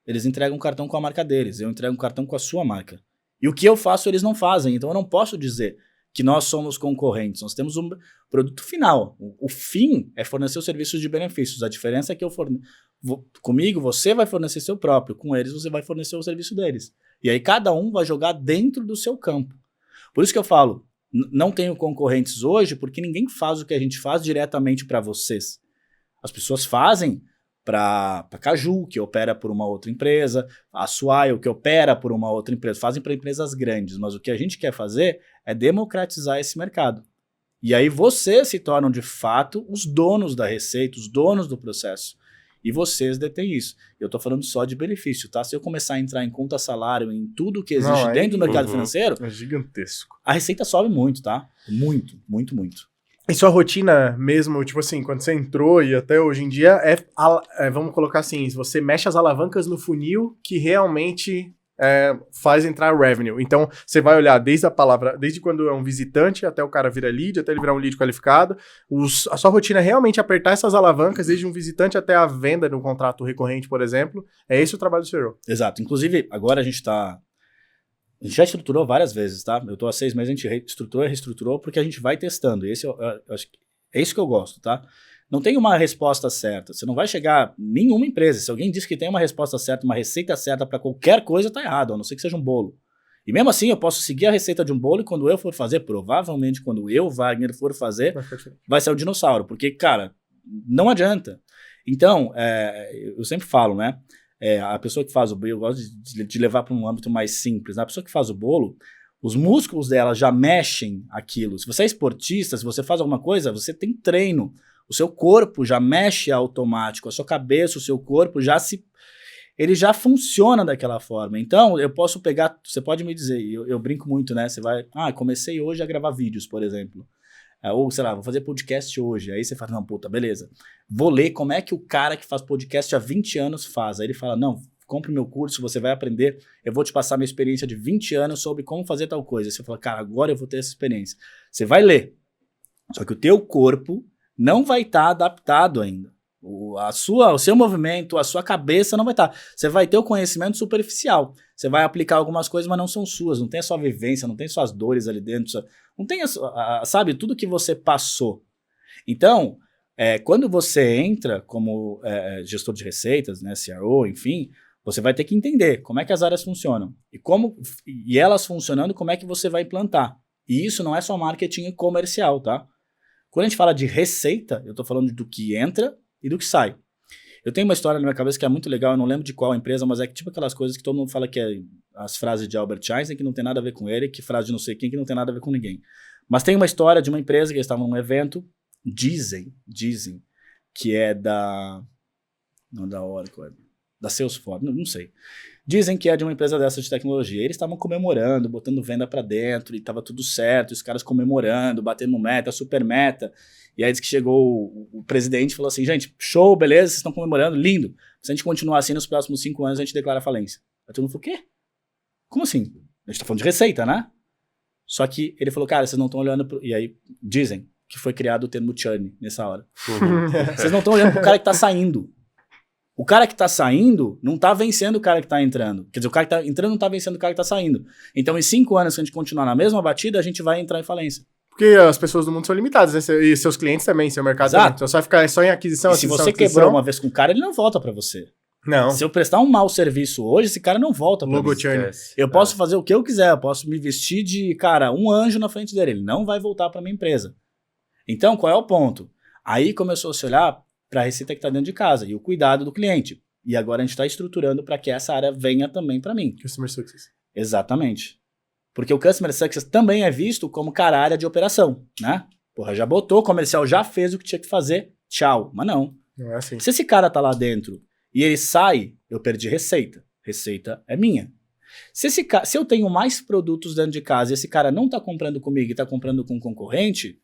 Eles entregam um cartão com a marca deles, eu entrego um cartão com a sua marca. E o que eu faço eles não fazem, então eu não posso dizer que nós somos concorrentes. Nós temos um produto final. O fim é fornecer os serviços de benefícios. A diferença é que comigo você vai fornecer seu próprio, com eles você vai fornecer o serviço deles. E aí cada um vai jogar dentro do seu campo. Por isso que eu falo, não tenho concorrentes hoje porque ninguém faz o que a gente faz diretamente para vocês. As pessoas fazem para Caju, que opera por uma outra empresa, a Swile, que opera por uma outra empresa, fazem para empresas grandes, mas o que a gente quer fazer é democratizar esse mercado. E aí vocês se tornam, de fato, os donos da receita, os donos do processo. E vocês detêm isso. Eu estou falando só de benefício, tá? Se eu começar a entrar em conta salário, em tudo que existe dentro do mercado financeiro, é gigantesco. A receita sobe muito, tá? Muito, muito, muito. E sua rotina mesmo, tipo assim, quando você entrou e até hoje em dia, vamos colocar assim, você mexe as alavancas no funil que realmente faz entrar revenue. Então, você vai olhar desde quando é um visitante até o cara virar lead, até ele virar um lead qualificado. A sua rotina é realmente apertar essas alavancas, desde um visitante até a venda de um contrato recorrente, por exemplo. É esse o trabalho do CRO. Exato. Inclusive, agora a gente já estruturou várias vezes, tá? Eu tô há 6 meses, a gente estruturou e reestruturou porque a gente vai testando. É isso que eu gosto, tá? Não tem uma resposta certa. Você não vai chegar nenhuma empresa. Se alguém diz que tem uma resposta certa, uma receita certa para qualquer coisa, tá errado, a não ser que seja um bolo. E mesmo assim, eu posso seguir a receita de um bolo e quando eu for fazer, provavelmente quando eu, Wagner, for fazer, vai ser um dinossauro. Porque, cara, não adianta. Então, eu sempre falo, né? A pessoa que faz o bolo, eu gosto de levar para um âmbito mais simples. Né? A pessoa que faz o bolo, os músculos dela já mexem aquilo. Se você é esportista, se você faz alguma coisa, você tem treino. O seu corpo já mexe automático, a sua cabeça, o seu corpo ele já funciona daquela forma. Então, eu posso pegar, você pode me dizer, eu brinco muito, né? Você vai, comecei hoje a gravar vídeos, por exemplo. Ou, sei lá, vou fazer podcast hoje. Aí você fala, não, puta, beleza. Vou ler como é que o cara que faz podcast há 20 anos faz. Aí ele fala, não, compre meu curso, você vai aprender, eu vou te passar minha experiência de 20 anos sobre como fazer tal coisa. Aí você fala, cara, agora eu vou ter essa experiência. Você vai ler. Só que o teu corpo não vai estar adaptado ainda. O seu movimento, a sua cabeça não vai estar. Você vai ter o conhecimento superficial. Você vai aplicar algumas coisas, mas não são suas. Não tem a sua vivência, não tem suas dores ali dentro. Não tem, sabe, tudo que você passou. Então, quando você entra como gestor de receitas, né, CRO, enfim, você vai ter que entender como é que as áreas funcionam. E elas funcionando, como é que você vai implantar. E isso não é só marketing comercial, tá? Quando a gente fala de receita, eu estou falando do que entra e do que sai. Eu tenho uma história na minha cabeça que é muito legal, eu não lembro de qual empresa, mas é tipo aquelas coisas que todo mundo fala que é as frases de Albert Einstein, que não tem nada a ver com ele, que frase de não sei quem, que não tem nada a ver com ninguém. Mas tem uma história de uma empresa que eles estavam num evento, dizem, que é não da Oracle, da Salesforce, não sei. Dizem que é de uma empresa dessa de tecnologia. Eles estavam comemorando, botando venda pra dentro, e tava tudo certo, os caras comemorando, batendo meta, super meta. E aí diz que chegou o presidente e falou assim, gente, show, beleza, vocês estão comemorando, lindo. Se a gente continuar assim nos próximos 5 anos, a gente declara falência. Aí todo mundo falou, o quê? Como assim? A gente tá falando de receita, né? Só que ele falou, cara, vocês não estão olhando pro... E aí dizem que foi criado o termo churn nessa hora. Vocês não estão olhando pro cara que tá saindo. O cara que tá saindo não tá vencendo o cara que tá entrando. Quer dizer, o cara que tá entrando não tá vencendo o cara que tá saindo. Então, em 5 anos, se a gente continuar na mesma batida, a gente vai entrar em falência. Porque as pessoas do mundo são limitadas, né? E seus clientes também, seu mercado também. Então, você vai ficar só em aquisição, e se você quebrou uma vez com o cara, ele não volta pra você. Não. Se eu prestar um mau serviço hoje, esse cara não volta pra mim. Eu posso fazer o que eu quiser, eu posso me vestir de, cara, um anjo na frente dele. Ele não vai voltar pra minha empresa. Então, qual é o ponto? Aí começou a se olhar para a receita que está dentro de casa e o cuidado do cliente. E agora a gente está estruturando para que essa área venha também para mim. Customer Success. Exatamente. Porque o Customer Success também é visto como cara área de operação, né? Porra, já botou, o comercial já fez o que tinha que fazer, tchau. Mas não. Não é assim. Se esse cara tá lá dentro e ele sai, eu perdi receita. Receita é minha. Se eu tenho mais produtos dentro de casa e esse cara não tá comprando comigo e tá comprando com um concorrente,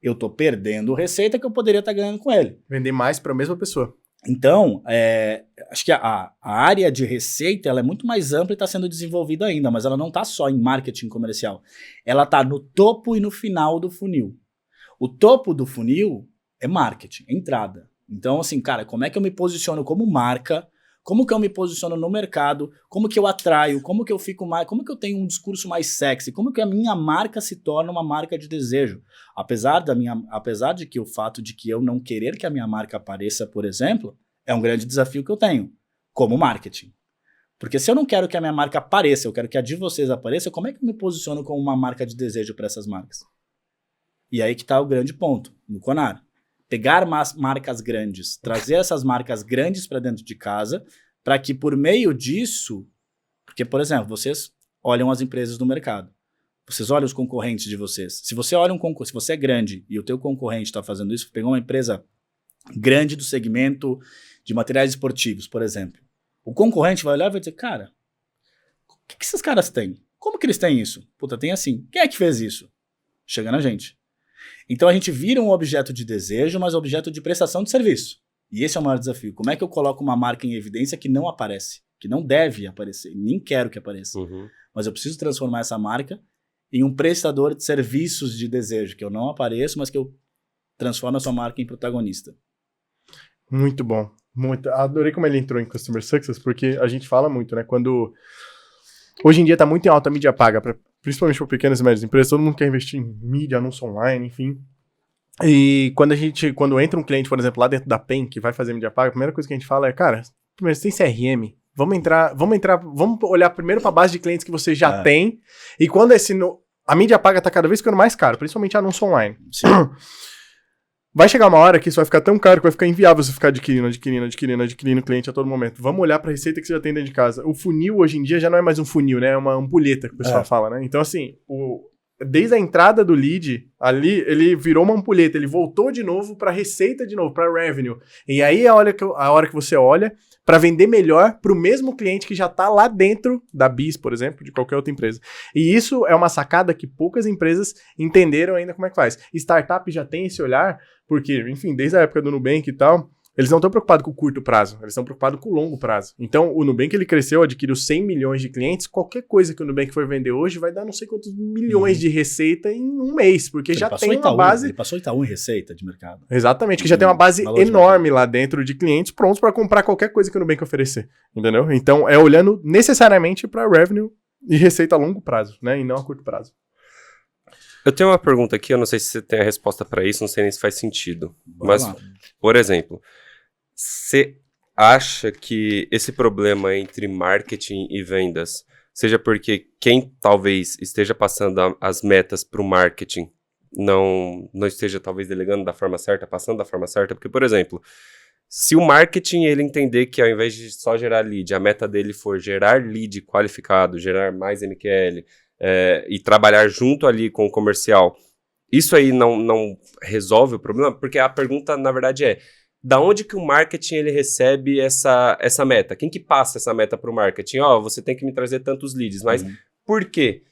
eu tô perdendo receita que eu poderia estar ganhando com ele. Vender mais para a mesma pessoa. Então, acho que a área de receita ela é muito mais ampla e está sendo desenvolvida ainda, mas ela não está só em marketing comercial. Ela está no topo e no final do funil. O topo do funil é marketing, é entrada. Então, assim, cara, como é que eu me posiciono como marca? Como que eu me posiciono no mercado? Como que eu atraio? Como que eu fico mais? Como que eu tenho um discurso mais sexy? Como que a minha marca se torna uma marca de desejo? Apesar de que o fato de que eu não querer que a minha marca apareça, por exemplo, é um grande desafio que eu tenho como marketing. Porque se eu não quero que a minha marca apareça, eu quero que a de vocês apareça, como é que eu me posiciono como uma marca de desejo para essas marcas? E aí que está o grande ponto no Conar. Pegar marcas grandes, trazer essas marcas grandes para dentro de casa, para que por meio disso, porque, por exemplo, vocês olham as empresas do mercado, vocês olham os concorrentes de vocês. Se você olha se você é grande e o teu concorrente está fazendo isso, pegou uma empresa grande do segmento de materiais esportivos, por exemplo, o concorrente vai olhar e vai dizer, cara, o que esses caras têm? Como que eles têm isso? Puta, tem assim. Quem é que fez isso? Chega na gente. Então a gente vira um objeto de desejo, mas objeto de prestação de serviço. E esse é o maior desafio. Como é que eu coloco uma marca em evidência que não aparece? Que não deve aparecer, nem quero que apareça. Uhum. Mas eu preciso transformar essa marca em um prestador de serviços de desejo, que eu não apareço, mas que eu transformo a sua marca em protagonista. Muito bom. Muito. Adorei como ele entrou em Customer Success, porque a gente fala muito, né? Quando... Hoje em dia tá muito em alta a mídia paga, principalmente para pequenas e médias empresas, todo mundo quer investir em mídia, anúncio online, enfim. E quando entra um cliente, por exemplo, lá dentro da PEN, que vai fazer mídia paga, a primeira coisa que a gente fala é, cara, primeiro você tem CRM, vamos olhar primeiro para a base de clientes que você já tem, e quando a mídia paga tá cada vez ficando mais caro, principalmente anúncio online. Sim. Vai chegar uma hora que isso vai ficar tão caro que vai ficar inviável você ficar adquirindo cliente a todo momento. Vamos olhar para a receita que você já tem dentro de casa. O funil, hoje em dia, já não é mais um funil, né? É uma ampulheta que o pessoal fala, né? Então, assim, desde a entrada do lead, ali, ele virou uma ampulheta. Ele voltou de novo para receita de novo, para revenue. E aí é a hora que você olha para vender melhor para o mesmo cliente que já está lá dentro da BIS, por exemplo, de qualquer outra empresa. E isso é uma sacada que poucas empresas entenderam ainda como é que faz. Startup já tem esse olhar, porque, enfim, desde a época do Nubank e tal, eles não estão preocupados com o curto prazo, eles estão preocupados com o longo prazo. Então, o Nubank, ele cresceu, adquiriu 100 milhões de clientes, qualquer coisa que o Nubank for vender hoje vai dar não sei quantos milhões de receita em um mês, porque ele já tem uma base... Ele passou Itaú em receita de mercado. Exatamente, que já tem uma base enorme lá dentro de clientes prontos para comprar qualquer coisa que o Nubank oferecer, entendeu? Então, é olhando necessariamente para revenue e receita a longo prazo, né, e não a curto prazo. Eu tenho uma pergunta aqui, eu não sei se você tem a resposta para isso, não sei nem se faz sentido. Mas, por exemplo, você acha que esse problema entre marketing e vendas, seja porque quem talvez esteja passando as metas para o marketing não esteja talvez delegando da forma certa, passando da forma certa? Porque, por exemplo, se o marketing ele entender que ao invés de só gerar lead, a meta dele for gerar lead qualificado, gerar mais MQL, e trabalhar junto ali com o comercial, isso aí não resolve o problema? Porque a pergunta, na verdade, é da onde que o marketing ele recebe essa meta? Quem que passa essa meta para o marketing? Você tem que me trazer tantos leads, mas por quê?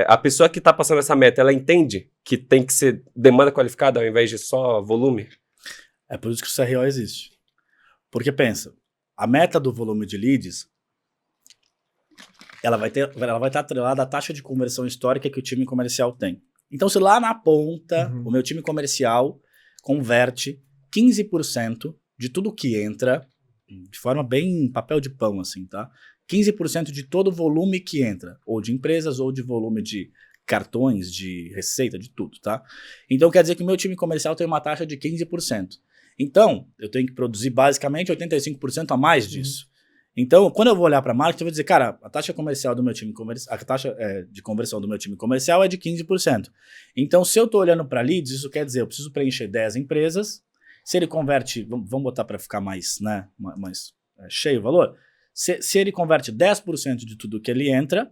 A pessoa que está passando essa meta, ela entende que tem que ser demanda qualificada ao invés de só volume? É por isso que o CRO existe. Porque pensa, a meta do volume de leads ela vai estar atrelada à taxa de conversão histórica que o time comercial tem. Então, se lá na ponta, o meu time comercial converte 15% de tudo que entra, de forma bem papel de pão, assim, tá? 15% de todo o volume que entra, ou de empresas, ou de volume de cartões, de receita, de tudo, tá? Então, quer dizer que o meu time comercial tem uma taxa de 15%. Então, eu tenho que produzir basicamente 85% a mais disso. Então, quando eu vou olhar para marketing, eu vou dizer, cara, a taxa comercial do meu time comercial, a taxa de conversão do meu time comercial é de 15%. Então, se eu estou olhando para leads, isso quer dizer, eu preciso preencher 10 empresas. Se ele converte, vamos botar para ficar mais, né, mais cheio o valor, se ele converte 10% de tudo que ele entra,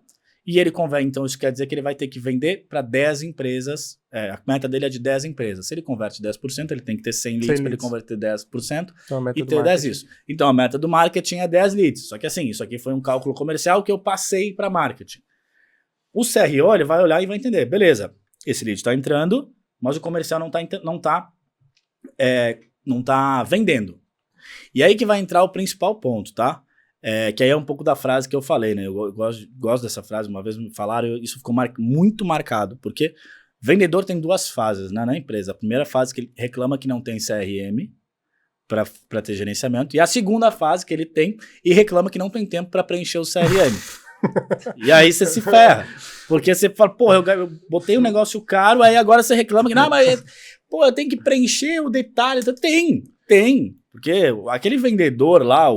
e ele converte, então isso quer dizer que ele vai ter que vender para 10 empresas, a meta dele é de 10 empresas. Se ele converte 10%, ele tem que ter 100 leads para ele converter 10% então, e ter 10 isso. Então a meta do marketing é 10 leads. Só que assim, isso aqui foi um cálculo comercial que eu passei para marketing. O CRO, ele vai olhar e vai entender, beleza, esse lead está entrando, mas o comercial não tá vendendo. E aí que vai entrar o principal ponto, tá? Que aí é um pouco da frase que eu falei, né? Eu gosto dessa frase, uma vez me falaram, isso ficou muito marcado, porque vendedor tem 2 fases, né, na empresa. A primeira fase que ele reclama que não tem CRM para ter gerenciamento, e a segunda fase que ele tem e reclama que não tem tempo para preencher o CRM. E aí você se ferra, porque você fala, pô, eu botei um negócio caro, aí agora você reclama que, não, mas, pô, eu tenho que preencher o detalhe. Tem, porque aquele vendedor lá,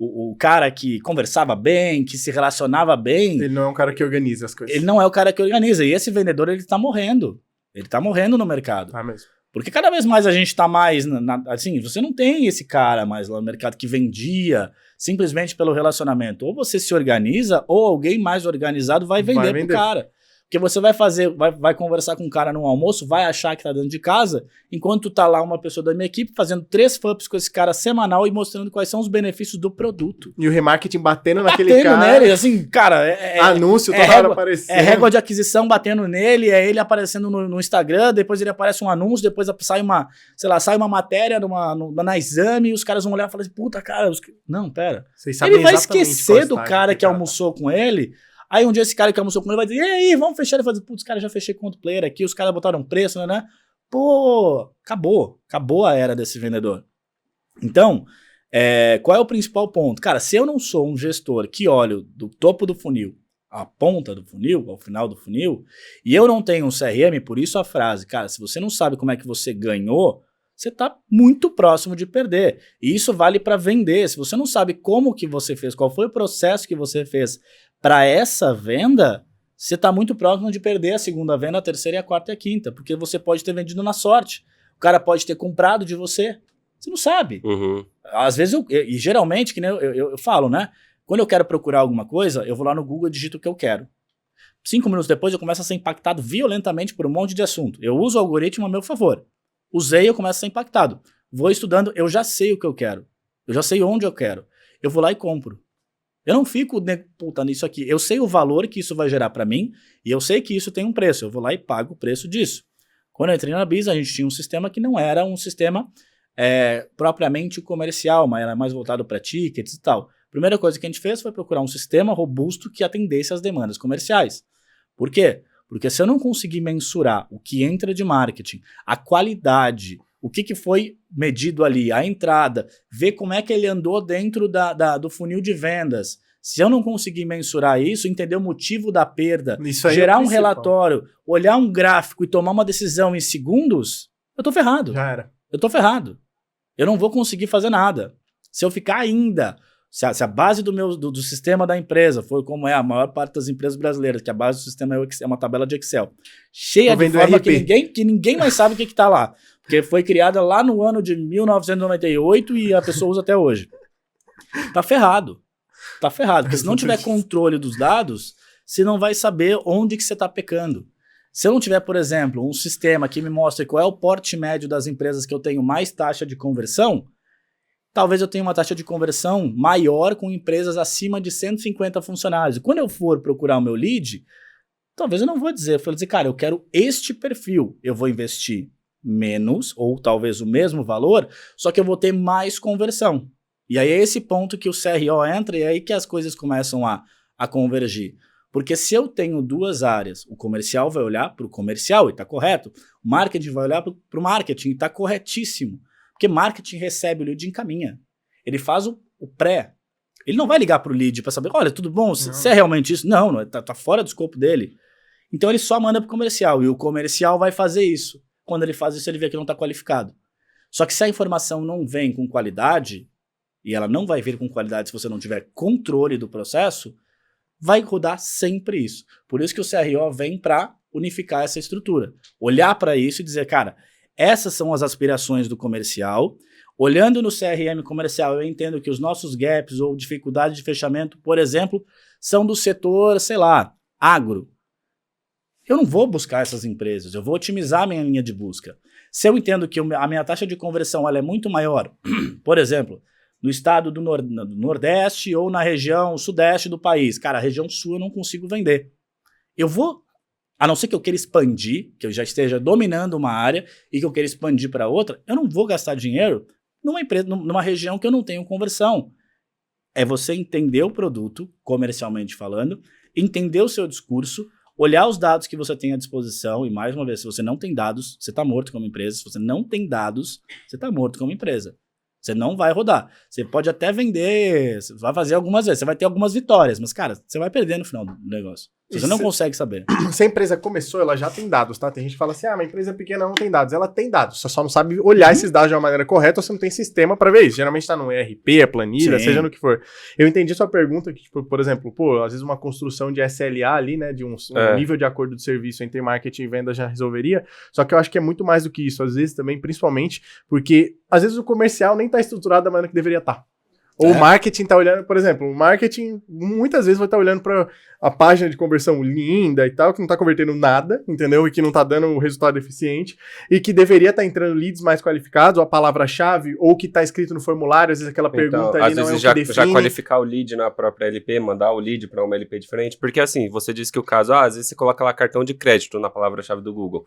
o cara que conversava bem, que se relacionava bem... Ele não é um cara que organiza as coisas. Ele não é o cara que organiza. E esse vendedor, ele tá morrendo. Ele tá morrendo no mercado. Ah, mesmo. Porque cada vez mais a gente tá mais... assim, você não tem esse cara mais lá no mercado que vendia simplesmente pelo relacionamento. Ou você se organiza, ou alguém mais organizado vai vender pro cara. Porque você vai conversar com um cara no almoço, vai achar que tá dentro de casa, enquanto tá lá uma pessoa da minha equipe fazendo 3 FUPs com esse cara semanal e mostrando quais são os benefícios do produto. E o remarketing batendo naquele cara. Nele, assim, cara... anúncio toda hora aparecendo. É régua de aquisição batendo nele, é ele aparecendo no Instagram, depois ele aparece um anúncio, depois sai uma matéria na Exame, e os caras vão olhar e falar assim, puta, cara... Não, pera. Ele vai esquecer do cara que almoçou com ele... Aí um dia esse cara que almoçou com ele vai dizer, e aí, vamos fechar? Ele vai dizer, putz, cara, já fechei com outro player aqui, os caras botaram preço, né? Pô, acabou a era desse vendedor. Então, qual é o principal ponto? Cara, se eu não sou um gestor que olho do topo do funil à ponta do funil, ao final do funil, e eu não tenho um CRM, por isso a frase, cara, se você não sabe como é que você ganhou, você está muito próximo de perder. E isso vale para vender. Se você não sabe como que você fez, qual foi o processo que você fez para essa venda, você está muito próximo de perder a segunda venda, a terceira, a quarta e a quinta, porque você pode ter vendido na sorte. O cara pode ter comprado de você. Você não sabe. Uhum. Às vezes, e geralmente, que nem eu falo, né? Quando eu quero procurar alguma coisa, eu vou lá no Google e digito o que eu quero. 5 minutos depois, eu começo a ser impactado violentamente por um monte de assunto. Eu uso o algoritmo a meu favor. Usei, eu começo a ser impactado. Vou estudando, eu já sei o que eu quero. Eu já sei onde eu quero. Eu vou lá e compro. Eu não fico, puta, nisso aqui. Eu sei o valor que isso vai gerar para mim e eu sei que isso tem um preço. Eu vou lá e pago o preço disso. Quando eu entrei na Biz, a gente tinha um sistema que não era um sistema propriamente comercial, mas era mais voltado para tickets e tal. A primeira coisa que a gente fez foi procurar um sistema robusto que atendesse às demandas comerciais. Por quê? Porque se eu não conseguir mensurar o que entra de marketing, a qualidade, o que foi medido ali, a entrada, ver como é que ele andou dentro do funil de vendas. Se eu não conseguir mensurar isso, entender o motivo da perda, gerar um relatório, olhar um gráfico e tomar uma decisão em segundos, eu tô ferrado. Já era. Eu tô ferrado. Eu não vou conseguir fazer nada. Se eu ficar ainda... Se a base do sistema da empresa for como é a maior parte das empresas brasileiras, que a base do sistema é uma tabela de Excel, cheia de forma que ninguém mais sabe o que está lá. Porque foi criada lá no ano de 1998 e a pessoa usa até hoje. Tá ferrado. Tá ferrado. Porque se não tiver controle dos dados, você não vai saber onde que você está pecando. Se eu não tiver, por exemplo, um sistema que me mostre qual é o porte médio das empresas que eu tenho mais taxa de conversão, talvez eu tenha uma taxa de conversão maior com empresas acima de 150 funcionários. E quando eu for procurar o meu lead, talvez eu não vou dizer, eu vou dizer, cara, eu quero este perfil, eu vou investir menos, ou talvez o mesmo valor, só que eu vou ter mais conversão. E aí é esse ponto que o CRO entra e é aí que as coisas começam a convergir. Porque se eu tenho 2 áreas, o comercial vai olhar para o comercial e está correto, o marketing vai olhar para o marketing e está corretíssimo. Porque marketing recebe o lead e encaminha. Ele faz o pré. Ele não vai ligar para o lead para saber, olha, tudo bom? Se é realmente isso? Não, tá fora do escopo dele. Então ele só manda para o comercial. E o comercial vai fazer isso. Quando ele faz isso, ele vê que não está qualificado. Só que se a informação não vem com qualidade, e ela não vai vir com qualidade se você não tiver controle do processo, vai rodar sempre isso. Por isso que o CRO vem para unificar essa estrutura. Olhar para isso e dizer, cara, essas são as aspirações do comercial, Olhando no CRM comercial, eu entendo que os nossos gaps ou dificuldades de fechamento, por exemplo, são do setor, sei lá, agro. Eu não vou buscar essas empresas, eu vou otimizar a minha linha de busca. Se eu entendo que a minha taxa de conversão ela é muito maior, por exemplo, no estado do Nordeste ou na região Sudeste do país, cara, a região Sul eu não consigo vender. Eu vou, a não ser que eu queira expandir, que eu já esteja dominando uma área e que eu queira expandir para outra, eu não vou gastar dinheiro numa empresa, numa região que eu não tenho conversão. É você entender o produto, comercialmente falando, entender o seu discurso, olhar os dados que você tem à disposição, e mais uma vez, se você não tem dados, você está morto como empresa. Se você não tem dados, você está morto como empresa. Você não vai rodar. Você pode até vender, você vai fazer algumas vezes, você vai ter algumas vitórias, mas, cara, você vai perder no final do negócio. Você não consegue saber. Se a empresa começou, ela já tem dados, tá? Tem gente que fala assim, uma empresa pequena não tem dados. Ela tem dados, você só não sabe olhar esses dados de uma maneira correta ou você não tem sistema pra ver isso. Geralmente tá no ERP, a planilha, seja no que for. Eu entendi sua pergunta que, tipo, por exemplo, às vezes uma construção de SLA ali, né, de um nível de acordo de serviço entre marketing e venda já resolveria, só que eu acho que é muito mais do que isso. Às vezes também, principalmente, porque às vezes o comercial nem tá estruturado da maneira que deveria estar. Ou o marketing tá olhando, por exemplo, o marketing muitas vezes vai estar olhando para a página de conversão linda e tal, que não tá convertendo nada, entendeu? E que não tá dando um resultado eficiente, e que deveria estar entrando leads mais qualificados, ou a palavra-chave, ou que tá escrito no formulário, às vezes aquela pergunta ali não é o que define. Já qualificar o lead na própria LP, mandar o lead para uma LP diferente, porque assim, você disse que o caso, às vezes você coloca lá cartão de crédito na palavra-chave do Google.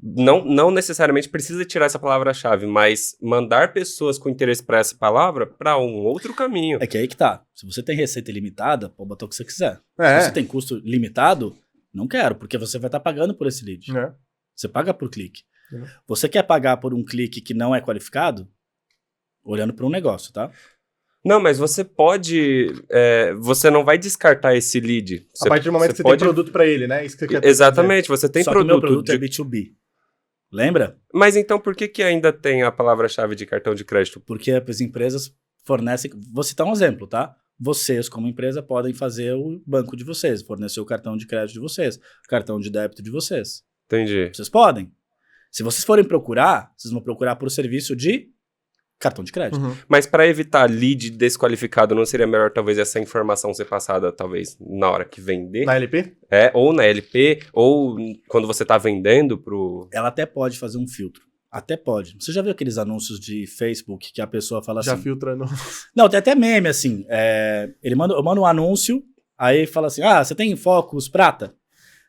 Não necessariamente precisa tirar essa palavra-chave, mas mandar pessoas com interesse para essa palavra para um outro caminho. É que aí que tá. Se você tem receita ilimitada, pode botar o que você quiser. Se você tem custo limitado, não quero, porque você vai estar pagando por esse lead. Você paga por clique. Você quer pagar por um clique que não é qualificado? Olhando para um negócio, tá? Não, mas você pode... você não vai descartar esse lead. A partir do momento que você tem produto para ele, né? Isso que você quer Exatamente, você tem produto. Só que o meu produto é B2B. Lembra? Mas então por que ainda tem a palavra-chave de cartão de crédito? Porque as empresas fornecem... Vou citar um exemplo, tá? Vocês, como empresa, podem fazer o banco de vocês, fornecer o cartão de crédito de vocês, o cartão de débito de vocês. Entendi. Vocês podem. Se vocês forem procurar, vocês vão procurar por serviço de cartão de crédito. Mas para evitar lead desqualificado, não seria melhor talvez essa informação ser passada talvez na hora que vender? Na LP? Ou na LP, ou quando você está vendendo pro... Ela até pode fazer um filtro. Até pode. Você já viu aqueles anúncios de Facebook que a pessoa fala assim... Já filtra no... Não, tem até meme assim. Eu mando um anúncio, aí fala assim, você tem Focus Prata?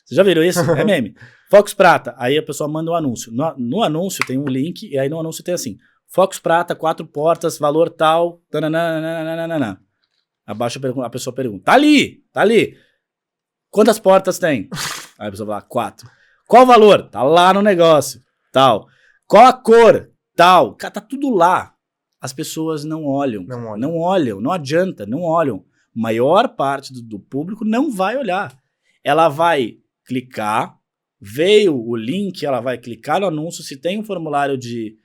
Você já viram isso? É meme. Focus Prata. Aí a pessoa manda um anúncio. No anúncio tem um link, e aí no anúncio tem assim... Focus Prata, 4 portas, valor tal, tananana. Abaixo a pessoa pergunta, tá ali. Quantas portas tem? Aí a pessoa fala, 4. Qual o valor? Tá lá no negócio, tal. Qual a cor? Tal. Tá tudo lá. As pessoas não olham. Não adianta, não olham. Maior parte do público não vai olhar. Ela vai clicar, veio o link, ela vai clicar no anúncio, se tem um formulário de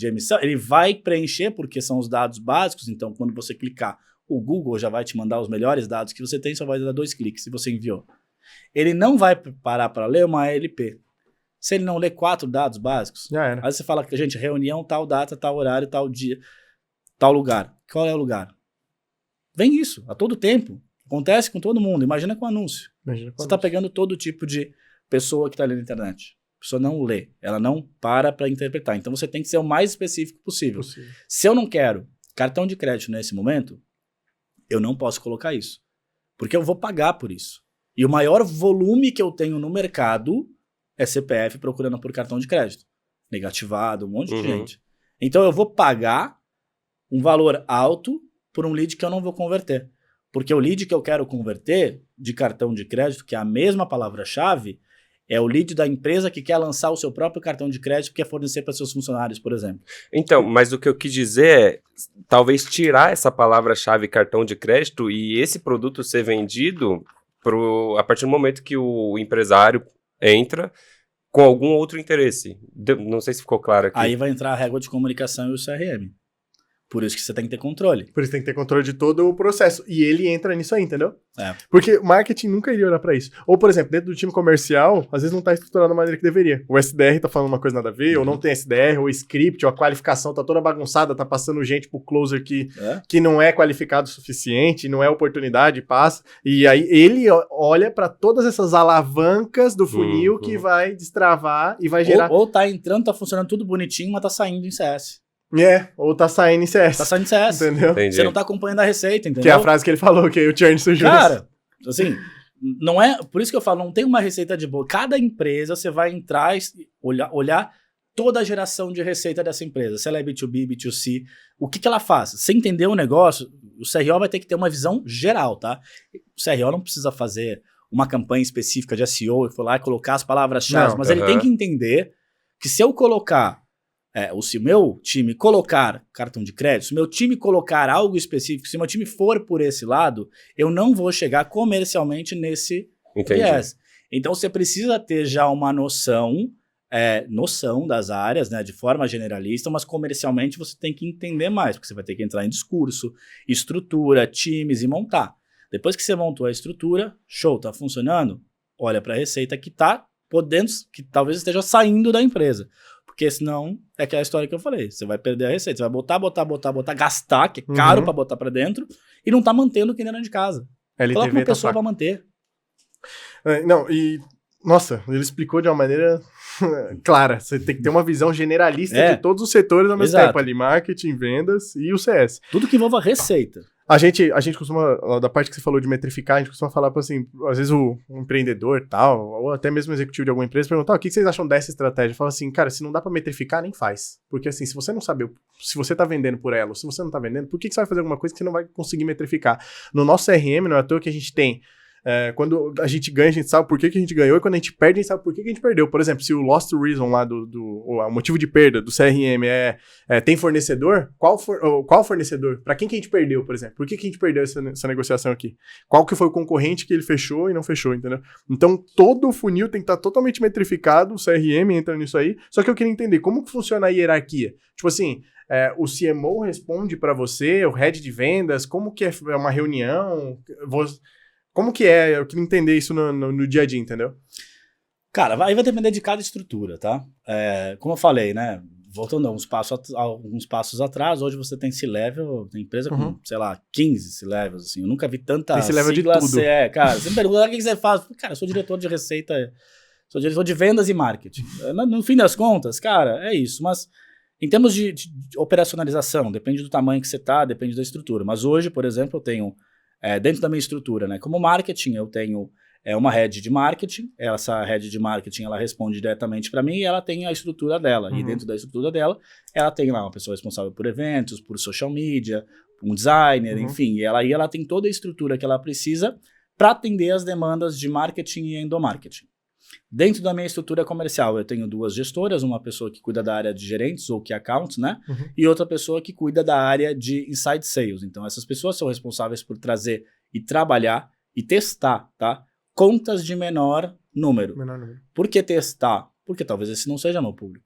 emissão, ele vai preencher porque são os dados básicos, então quando você clicar, o Google já vai te mandar os melhores dados que você tem, só vai dar 2 cliques se você enviou. Ele não vai parar para ler uma LP. Se ele não ler 4 dados básicos, já era. Aí você fala que, gente, reunião, tal data, tal horário, tal dia, tal lugar. Qual é o lugar? Vem isso, a todo tempo. Acontece com todo mundo, imagina com anúncio. Você está pegando todo tipo de pessoa que está ali na internet. A pessoa não lê, ela não para interpretar. Então você tem que ser o mais específico possível. Se eu não quero cartão de crédito nesse momento, eu não posso colocar isso. Porque eu vou pagar por isso. E o maior volume que eu tenho no mercado é CPF procurando por cartão de crédito. Negativado, um monte de gente. Então eu vou pagar um valor alto por um lead que eu não vou converter. Porque o lead que eu quero converter de cartão de crédito, que é a mesma palavra-chave, é o lead da empresa que quer lançar o seu próprio cartão de crédito que quer fornecer para seus funcionários, por exemplo. Então, mas o que eu quis dizer é, talvez tirar essa palavra-chave cartão de crédito e esse produto ser vendido a partir do momento que o empresário entra com algum outro interesse. Não sei se ficou claro aqui. Aí vai entrar a régua de comunicação e o CRM. Por isso que você tem que ter controle. Por isso tem que ter controle de todo o processo. E ele entra nisso aí, entendeu? É. Porque o marketing nunca iria olhar pra isso. Ou, por exemplo, dentro do time comercial, às vezes não tá estruturado da maneira que deveria. O SDR tá falando uma coisa nada a ver, ou não tem SDR, ou o script, ou a qualificação tá toda bagunçada, tá passando gente pro closer que não é qualificado o suficiente, não é oportunidade, passa. E aí ele olha pra todas essas alavancas do funil que vai destravar e vai gerar... Ou tá entrando, tá funcionando tudo bonitinho, mas tá saindo em CS. Ou tá saindo em CS. Tá saindo em CS. Entendeu? Entendi. Você não tá acompanhando a receita, entendeu? Que é a frase que ele falou, que o churn surgiu. Cara, assim, não é... Por isso que eu falo, não tem uma receita de bolo. Cada empresa, você vai entrar e olhar toda a geração de receita dessa empresa. Se ela é B2B, B2C, o que ela faz? Você entender o negócio, o CRO vai ter que ter uma visão geral, tá? O CRO não precisa fazer uma campanha específica de SEO e for lá e colocar as palavras-chave, mas ele tem que entender que se eu colocar... ou se o meu time colocar cartão de crédito, se o meu time colocar algo específico, se o meu time for por esse lado, eu não vou chegar comercialmente nesse viés. Então você precisa ter já uma noção das áreas, né, de forma generalista, mas comercialmente você tem que entender mais, porque você vai ter que entrar em discurso, estrutura, times e montar. Depois que você montou a estrutura, show, tá funcionando? Olha para a receita que tá podendo, que talvez esteja saindo da empresa. Porque senão, é aquela história que eu falei, você vai perder a receita, você vai botar, gastar, que é caro pra botar pra dentro, e não tá mantendo o que dentro de casa. Coloca uma pessoa pra manter. Nossa, ele explicou de uma maneira clara, você tem que ter uma visão generalista de todos os setores ao mesmo tempo, ali, marketing, vendas e o CS. Tudo que envolva receita. A gente costuma, da parte que você falou de metrificar, a gente costuma falar, assim, às vezes o empreendedor tal, ou até mesmo o executivo de alguma empresa, perguntar, o que vocês acham dessa estratégia? Fala assim, cara, se não dá pra metrificar, nem faz. Porque assim, se você não sabe, se você tá vendendo por ela, ou se você não tá vendendo, por que você vai fazer alguma coisa que você não vai conseguir metrificar? No nosso CRM, não é à toa que a gente tem... quando a gente ganha, a gente sabe por que a gente ganhou, e quando a gente perde, a gente sabe por que a gente perdeu. Por exemplo, se o lost reason lá o motivo de perda do CRM tem fornecedor, qual fornecedor? Para quem que a gente perdeu, por exemplo? Por que a gente perdeu essa negociação aqui? Qual que foi o concorrente que ele fechou e não fechou, entendeu? Então, todo o funil tem que estar totalmente metrificado, o CRM entra nisso aí, só que eu queria entender como que funciona a hierarquia. Tipo assim, o CMO responde para você, o head de vendas, como que é uma reunião... Como que é? Eu queria entender isso no dia a dia, entendeu? Cara, aí vai depender de cada estrutura, tá? Como eu falei, né? Voltando alguns passos atrás, hoje você tem C-Level, tem empresa com, sei lá, 15 C-Levels, assim. Eu nunca vi tanta C-Level de tudo. Cara, você me pergunta, o que você faz? Cara, eu sou diretor de receita, sou diretor de vendas e marketing. No fim das contas, cara, é isso. Mas em termos de operacionalização, depende do tamanho que você tá, depende da estrutura. Mas hoje, por exemplo, eu tenho... dentro da minha estrutura, né? Como marketing, eu tenho uma head de marketing. Essa head de marketing, ela responde diretamente para mim e ela tem a estrutura dela. E dentro da estrutura dela, ela tem lá uma pessoa responsável por eventos, por social media, um designer, enfim. E ela tem toda a estrutura que ela precisa para atender as demandas de marketing e endomarketing. Dentro da minha estrutura comercial, eu tenho 2 gestoras, uma pessoa que cuida da área de gerentes ou key accounts, né? E outra pessoa que cuida da área de inside sales. Então, essas pessoas são responsáveis por trazer e trabalhar e testar, tá? Contas de menor número. Por que testar? Porque talvez esse não seja meu público.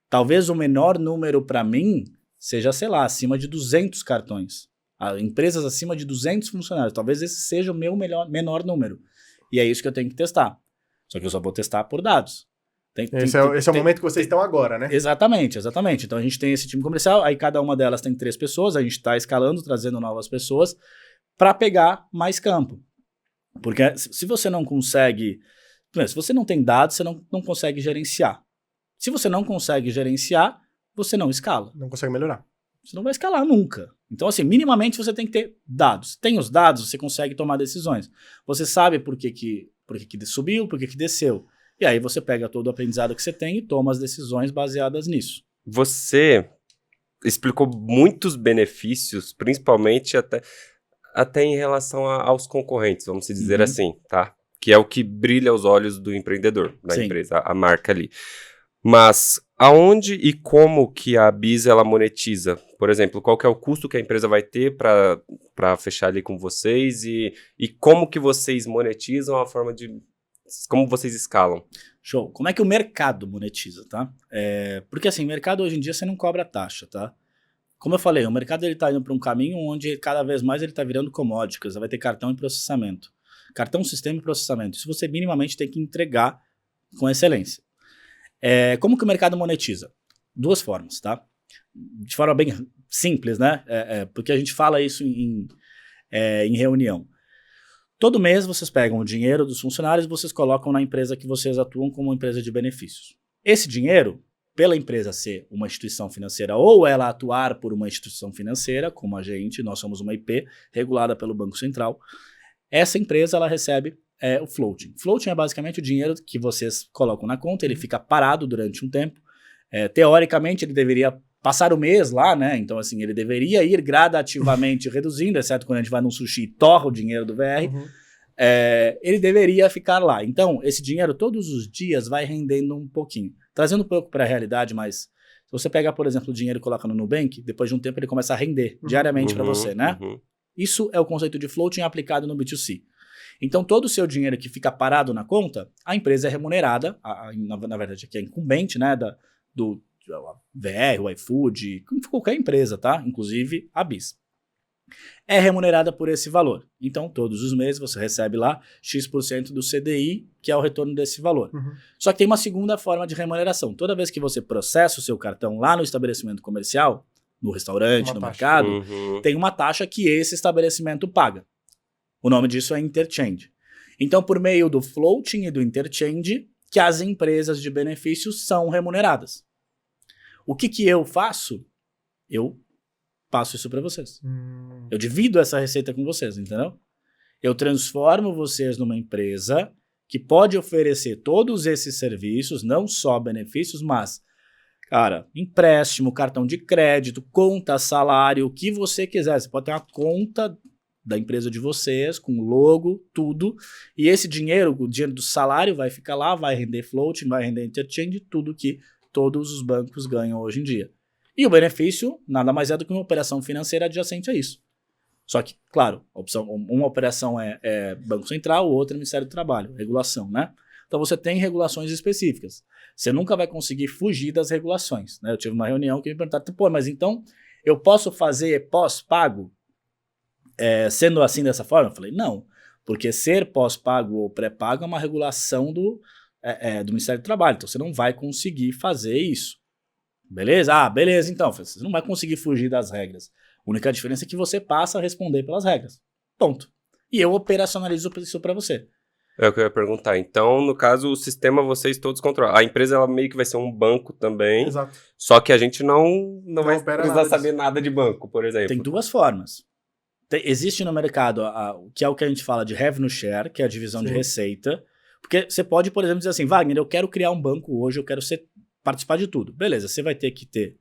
Talvez o menor número para mim seja, sei lá, acima de 200 cartões. Empresas acima de 200 funcionários. Talvez esse seja o meu menor número. E é isso que eu tenho que testar. Só que eu só vou testar por dados. Esse é o momento que vocês estão agora, né? Exatamente. Então a gente tem esse time comercial, aí cada uma delas tem 3 pessoas, a gente está escalando, trazendo novas pessoas para pegar mais campo. Porque se você não consegue... Se você não tem dados, você não consegue gerenciar. Se você não consegue gerenciar, você não escala. Não consegue melhorar. Você não vai escalar nunca. Então, assim, minimamente você tem que ter dados. Tem os dados, você consegue tomar decisões. Você sabe por que subiu, por que desceu. E aí você pega todo o aprendizado que você tem e toma as decisões baseadas nisso. Você explicou muitos benefícios, principalmente até em relação aos concorrentes, vamos dizer assim, tá? Que é o que brilha aos olhos do empreendedor, da empresa, a marca ali. Mas aonde e como que a BIS ela monetiza? Por exemplo, qual que é o custo que a empresa vai ter para fechar ali com vocês e como que vocês monetizam a forma de... Como vocês escalam? Show. Como é que o mercado monetiza, tá? Porque assim, mercado hoje em dia você não cobra taxa, tá? Como eu falei, o mercado está indo para um caminho onde cada vez mais ele está virando commodity. Você vai ter cartão e processamento. Cartão, sistema e processamento. Isso você minimamente tem que entregar com excelência. Como que o mercado monetiza? 2 formas, tá? De forma bem simples, né? Porque a gente fala isso em reunião. Todo mês vocês pegam o dinheiro dos funcionários e vocês colocam na empresa que vocês atuam como empresa de benefícios. Esse dinheiro, pela empresa ser uma instituição financeira ou ela atuar por uma instituição financeira, como a gente, nós somos uma IP regulada pelo Banco Central, essa empresa ela recebe o floating. Floating é basicamente o dinheiro que vocês colocam na conta, ele fica parado durante um tempo. Teoricamente, ele deveria passar o mês lá, né? Então, assim, ele deveria ir gradativamente reduzindo, exceto quando a gente vai num sushi e torra o dinheiro do VR. Ele deveria ficar lá. Então, esse dinheiro todos os dias vai rendendo um pouquinho. Trazendo um pouco para a realidade, mas se você pegar, por exemplo, o dinheiro e coloca no Nubank, depois de um tempo ele começa a render diariamente para você, né? Isso é o conceito de floating aplicado no B2C. Então, todo o seu dinheiro que fica parado na conta, a empresa é remunerada, na verdade aqui é incumbente, né, do VR, o iFood, qualquer empresa, tá? Inclusive a BIS. É remunerada por esse valor. Então, todos os meses você recebe lá X% do CDI, que é o retorno desse valor. Só que tem uma segunda forma de remuneração. Toda vez que você processa o seu cartão lá no estabelecimento comercial, no restaurante, no mercado, tem uma taxa que esse estabelecimento paga. O nome disso é interchange. Então, por meio do floating e do interchange, que as empresas de benefícios são remuneradas. O que eu faço? Eu passo isso para vocês. Eu divido essa receita com vocês, entendeu? Eu transformo vocês numa empresa que pode oferecer todos esses serviços, não só benefícios, mas, cara, empréstimo, cartão de crédito, conta, salário, o que você quiser. Você pode ter uma conta da empresa de vocês, com logo, tudo, e esse dinheiro, o dinheiro do salário vai ficar lá, vai render floating, vai render interchange, tudo que todos os bancos ganham hoje em dia. E o benefício nada mais é do que uma operação financeira adjacente a isso. Só que, claro, uma operação é Banco Central, outra é Ministério do Trabalho, regulação, né? Então você tem regulações específicas. Você nunca vai conseguir fugir das regulações, né? Eu tive uma reunião que me perguntaram, pô, mas então eu posso fazer pós-pago sendo assim dessa forma? Eu falei, não, porque ser pós-pago ou pré-pago é uma regulação do Ministério do Trabalho, então você não vai conseguir fazer isso. Beleza? Ah, beleza, então, você não vai conseguir fugir das regras. A única diferença é que você passa a responder pelas regras. Ponto. E eu operacionalizo isso para você. É o que eu ia perguntar. Então, no caso, o sistema vocês todos controlam. A empresa, ela meio que vai ser um banco também. Exato. Só que a gente não vai precisar saber disso. nada de banco, por exemplo. Tem 2 formas. Existe no mercado que é o que a gente fala de revenue share, que é a divisão de receita. Porque você pode, por exemplo, dizer assim, Wagner, eu quero criar um banco hoje, eu quero participar de tudo. Beleza, você vai ter que ter,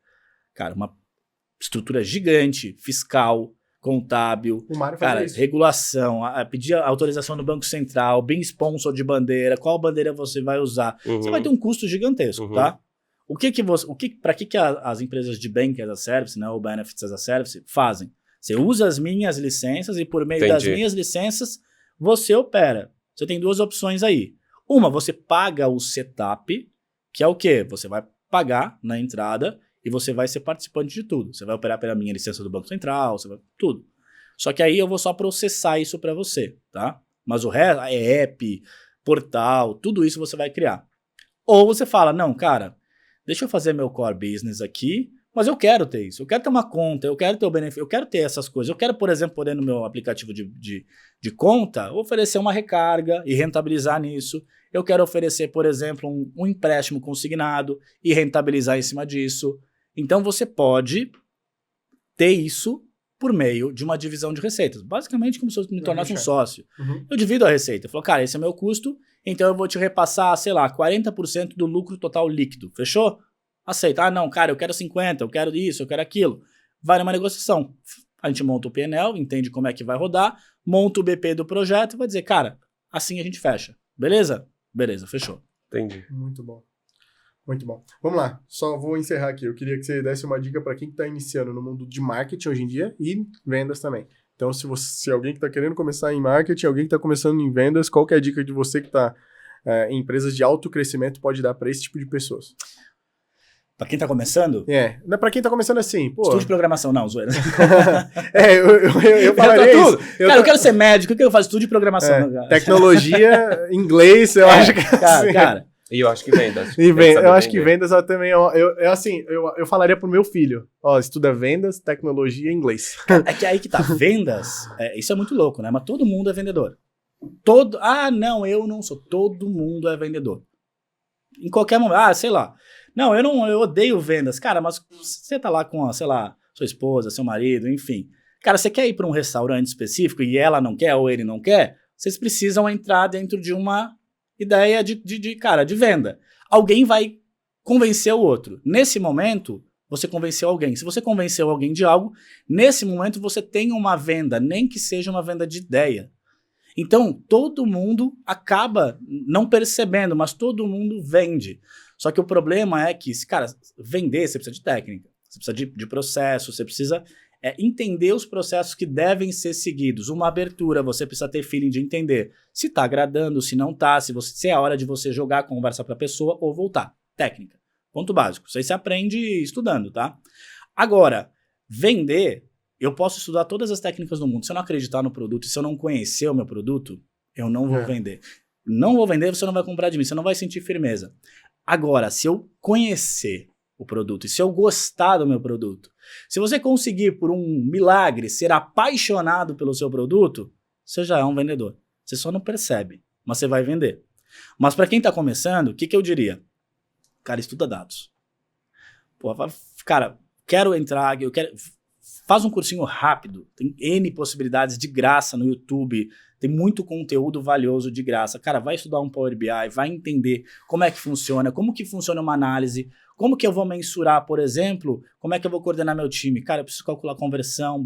cara, uma estrutura gigante, fiscal, contábil, O Mário cara, faz isso. regulação, pedir a autorização do Banco Central, BIM sponsor de bandeira, qual bandeira você vai usar. Você vai ter um custo gigantesco, tá? Para que as empresas de Bank as a Service, né, ou Benefits as a Service, fazem? Você usa as minhas licenças e por meio das minhas licenças, você opera. Você tem 2 opções aí. Uma, você paga o setup, que é o quê? Você vai pagar na entrada e você vai ser participante de tudo. Você vai operar pela minha licença do Banco Central, tudo. Só que aí eu vou só processar isso para você, tá? Mas o resto, app, portal, tudo isso você vai criar. Ou você fala, não, cara, deixa eu fazer meu core business aqui, mas eu quero ter isso. Eu quero ter uma conta, eu quero ter o benefício, eu quero ter essas coisas. Eu quero, por exemplo, poder no meu aplicativo de conta, oferecer uma recarga e rentabilizar nisso. Eu quero oferecer, por exemplo, um empréstimo consignado e rentabilizar em cima disso. Então, você pode ter isso por meio de uma divisão de receitas. Basicamente, como se eu me tornasse um sócio. Eu divido a receita. Eu falo, cara, esse é meu custo, então eu vou te repassar, sei lá, 40% do lucro total líquido. Fechou? Aceita. Ah, não, cara, eu quero 50%, eu quero isso, eu quero aquilo. Vai numa negociação. A gente monta o PNL, entende como é que vai rodar, monta o BP do projeto e vai dizer, cara, assim a gente fecha. Beleza? Beleza, fechou. Entendi. Muito bom. Muito bom. Vamos lá, só vou encerrar aqui. Eu queria que você desse uma dica para quem está iniciando no mundo de marketing hoje em dia e vendas também. Então, se alguém que está querendo começar em marketing, alguém que está começando em vendas, qual que é a dica de você que está em empresas de alto crescimento pode dar para esse tipo de pessoas? Pra quem tá começando, Não é pra quem tá começando assim, pô. estudo de programação, não, zoeira. Eu falaria isso. Cara, eu quero ser médico, o que eu faço? Estudo de programação. Cara. Tecnologia, inglês, eu acho que assim. Cara, E eu acho que vendas. Eu acho que vendas eu também. Eu falaria pro meu filho: ó, estuda vendas, tecnologia e inglês. é que aí que tá. Vendas, isso é muito louco, né? Mas todo mundo é vendedor. Não, eu não sou. Todo mundo é vendedor. Em qualquer momento. Sei lá. Não, eu odeio vendas. Cara, mas você tá lá com, sei lá, sua esposa, seu marido, enfim. Cara, você quer ir para um restaurante específico e ela não quer ou ele não quer? Vocês precisam entrar dentro de uma ideia de venda. Alguém vai convencer o outro. Nesse momento, você convenceu alguém. Se você convenceu alguém de algo, nesse momento você tem uma venda, nem que seja uma venda de ideia. Então, todo mundo acaba não percebendo, mas todo mundo vende. Só que o problema é que, cara, vender, você precisa de técnica, você precisa de processo, você precisa entender os processos que devem ser seguidos. Uma abertura, você precisa ter feeling de entender se está agradando, se não está, se é a hora de você jogar a conversa para a pessoa ou voltar. Técnica. Ponto básico. Isso aí você aprende estudando, tá? Agora, vender, eu posso estudar todas as técnicas do mundo. Se eu não acreditar no produto, se eu não conhecer o meu produto, eu não vou vender. Não vou vender, você não vai comprar de mim, você não vai sentir firmeza. Agora, se eu conhecer o produto e se eu gostar do meu produto, se você conseguir, por um milagre, ser apaixonado pelo seu produto, você já é um vendedor. Você só não percebe, mas você vai vender. Mas para quem está começando, o que eu diria? Cara, estuda dados. Pô, cara, faz um cursinho rápido. Tem N possibilidades de graça no YouTube. Tem muito conteúdo valioso de graça. Cara, vai estudar um Power BI, vai entender como é que funciona, como que funciona uma análise, como que eu vou mensurar, por exemplo, como é que eu vou coordenar meu time. Cara, eu preciso calcular a conversão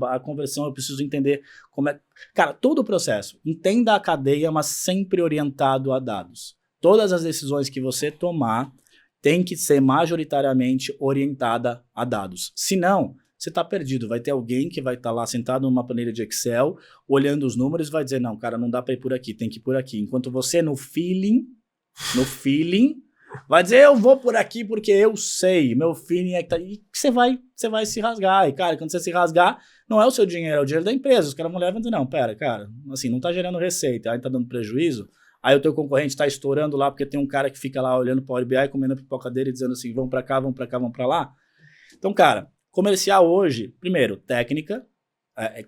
eu preciso entender como é... Cara, todo o processo. Entenda a cadeia, mas sempre orientado a dados. Todas as decisões que você tomar tem que ser majoritariamente orientada a dados. Se não, você está perdido. Vai ter alguém que vai estar lá sentado numa planilha de Excel, olhando os números e vai dizer, não, cara, não dá para ir por aqui, tem que ir por aqui. Enquanto você no feeling, vai dizer, eu vou por aqui porque eu sei, meu feeling é que tá... E você vai se rasgar. E, cara, quando você se rasgar, não é o seu dinheiro, é o dinheiro da empresa. Os caras vão olhar e vão dizer, não, pera, cara, assim, não tá gerando receita, aí tá dando prejuízo. Aí o teu concorrente tá estourando lá porque tem um cara que fica lá olhando o Power BI, comendo a pipoca dele e dizendo assim, vamos pra cá, vamos pra cá, vamos pra lá. Então, cara, comercial hoje, primeiro, técnica,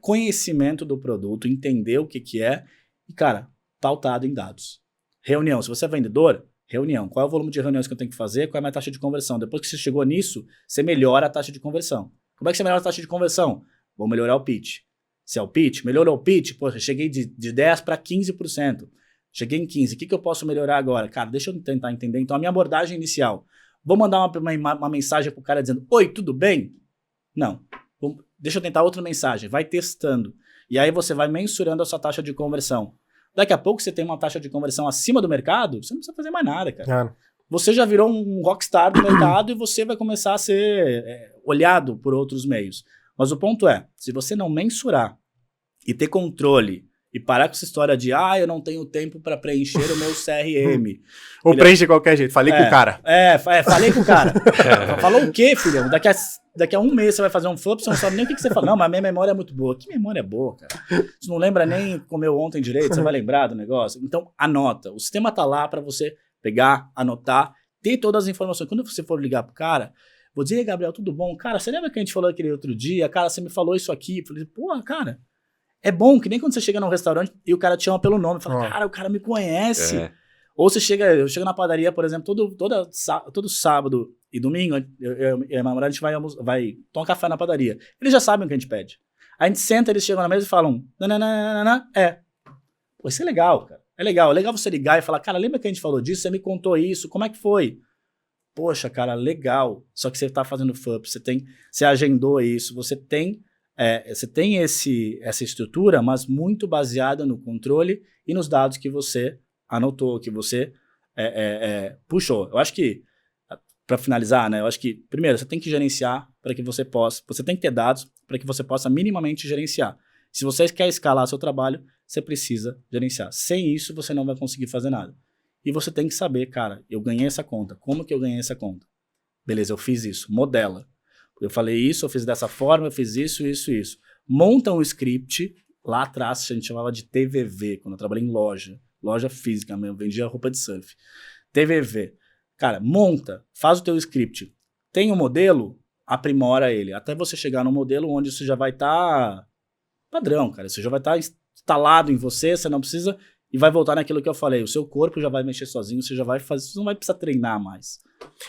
conhecimento do produto, entender o que é e, cara, pautado em dados. Reunião, se você é vendedor, reunião. Qual é o volume de reuniões que eu tenho que fazer? Qual é a minha taxa de conversão? Depois que você chegou nisso, você melhora a taxa de conversão. Como é que você melhora a taxa de conversão? Vou melhorar o pitch. Se é o pitch, melhorou o pitch, poxa, cheguei de 10% para 15%. Cheguei em 15%. O que eu posso melhorar agora? Cara, deixa eu tentar entender. Então, a minha abordagem inicial. Vou mandar uma mensagem pro cara dizendo, oi, tudo bem? Não. Deixa eu tentar outra mensagem. Vai testando. E aí você vai mensurando a sua taxa de conversão. Daqui a pouco você tem uma taxa de conversão acima do mercado, você não precisa fazer mais nada, cara. Você já virou um rockstar do mercado e você vai começar a ser olhado por outros meios. Mas o ponto é, se você não mensurar e ter controle e parar com essa história de eu não tenho tempo para preencher o meu CRM. Ou preenche de qualquer jeito, falei com o cara. Falei com o cara. Falou o quê, filhão? Daqui a um mês você vai fazer um flop, você não sabe nem o que você fala. Não, mas a minha memória é muito boa. Que memória boa, cara? Você não lembra nem comeu ontem direito, você vai lembrar do negócio? Então, anota. O sistema tá lá para você pegar, anotar, ter todas as informações. Quando você for ligar pro cara, vou dizer, Gabriel, tudo bom? Cara, você lembra que a gente falou aquele outro dia? Cara, você me falou isso aqui. Eu falei, pô, cara... É bom que nem quando você chega num restaurante e o cara te chama pelo nome. Fala, cara, o cara me conhece. Ou eu chego na padaria, por exemplo, todo sábado e domingo, eu e a namorada, a gente vai tomar café na padaria. Eles já sabem o que a gente pede. A gente senta, eles chegam na mesa e falam, Pô, isso é legal, cara. É legal você ligar e falar, cara, lembra que a gente falou disso? Você me contou isso, como é que foi? Poxa, cara, legal. Só que você tá fazendo FUP, você agendou isso, você tem essa estrutura, mas muito baseada no controle e nos dados que você anotou, que você puxou. Eu acho que, para finalizar, né, eu acho que, primeiro, você tem que gerenciar para que você tem que ter dados para que você possa minimamente gerenciar. Se você quer escalar seu trabalho, você precisa gerenciar. Sem isso, você não vai conseguir fazer nada. E você tem que saber, cara, eu ganhei essa conta. Como que eu ganhei essa conta? Beleza, eu fiz isso. Modela. Eu falei isso, eu fiz dessa forma, eu fiz isso, isso, isso. Monta um script. Lá atrás a gente chamava de TVV, quando eu trabalhei em loja física mesmo, vendia roupa de surf. TVV. Cara, monta, faz o teu script. Tem um modelo, aprimora ele. Até você chegar no modelo onde isso já vai estar padrão, cara. Isso já vai estar instalado em você, você não precisa... E vai voltar naquilo que eu falei. O seu corpo já vai mexer sozinho, você já vai fazer... Você não vai precisar treinar mais.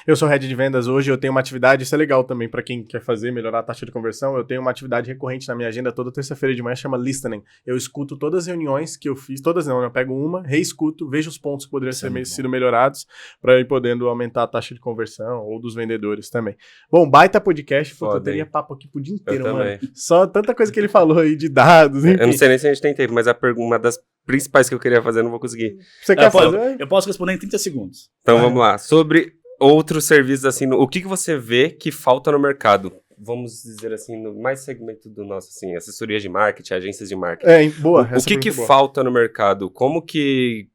Eu sou head de vendas hoje, eu tenho uma atividade, isso é legal também pra quem quer fazer, melhorar a taxa de conversão, eu tenho uma atividade recorrente na minha agenda toda terça-feira de manhã, chama listening. Eu escuto todas as reuniões que eu fiz, todas não, eu pego uma, reescuto, vejo os pontos que poderiam ter sido melhorados pra ir podendo aumentar a taxa de conversão ou dos vendedores também. Bom, baita podcast, eu teria papo aqui pro dia inteiro, mano. Também. Só tanta coisa que ele falou aí de dados, enfim. Eu não sei nem se a gente tem tempo, mas uma das principais que eu queria fazer, eu não vou conseguir. Você quer fazer? Eu posso responder em 30 segundos. Então vamos lá. Sobre outros serviços, assim, o que você vê que falta no mercado? Vamos dizer assim, no mais segmento do nosso, assim, assessoria de marketing, agências de marketing. Boa. O que falta no mercado? Como que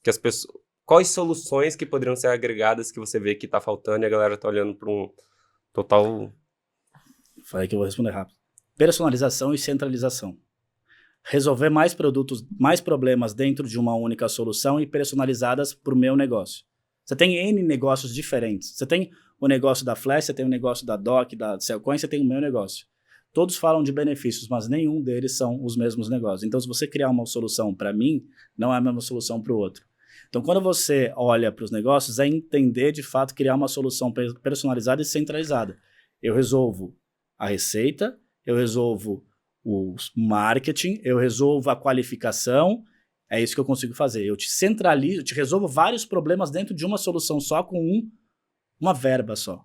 as pessoas... Quais soluções que poderiam ser agregadas que você vê que tá faltando e a galera tá olhando para um total... Falei que eu vou responder rápido. Personalização e centralização. Resolver mais produtos, mais problemas dentro de uma única solução e personalizadas para o meu negócio. Você tem N negócios diferentes. Você tem o negócio da Flash, você tem o negócio da Doc, da Cellcoin, você tem o meu negócio. Todos falam de benefícios, mas nenhum deles são os mesmos negócios. Então, se você criar uma solução para mim, não é a mesma solução para o outro. Então, quando você olha para os negócios, é entender, de fato, criar uma solução personalizada e centralizada. Eu resolvo a receita, eu resolvo o marketing, eu resolvo a qualificação, é isso que eu consigo fazer. Eu te centralizo, eu te resolvo vários problemas dentro de uma solução só, com uma verba só.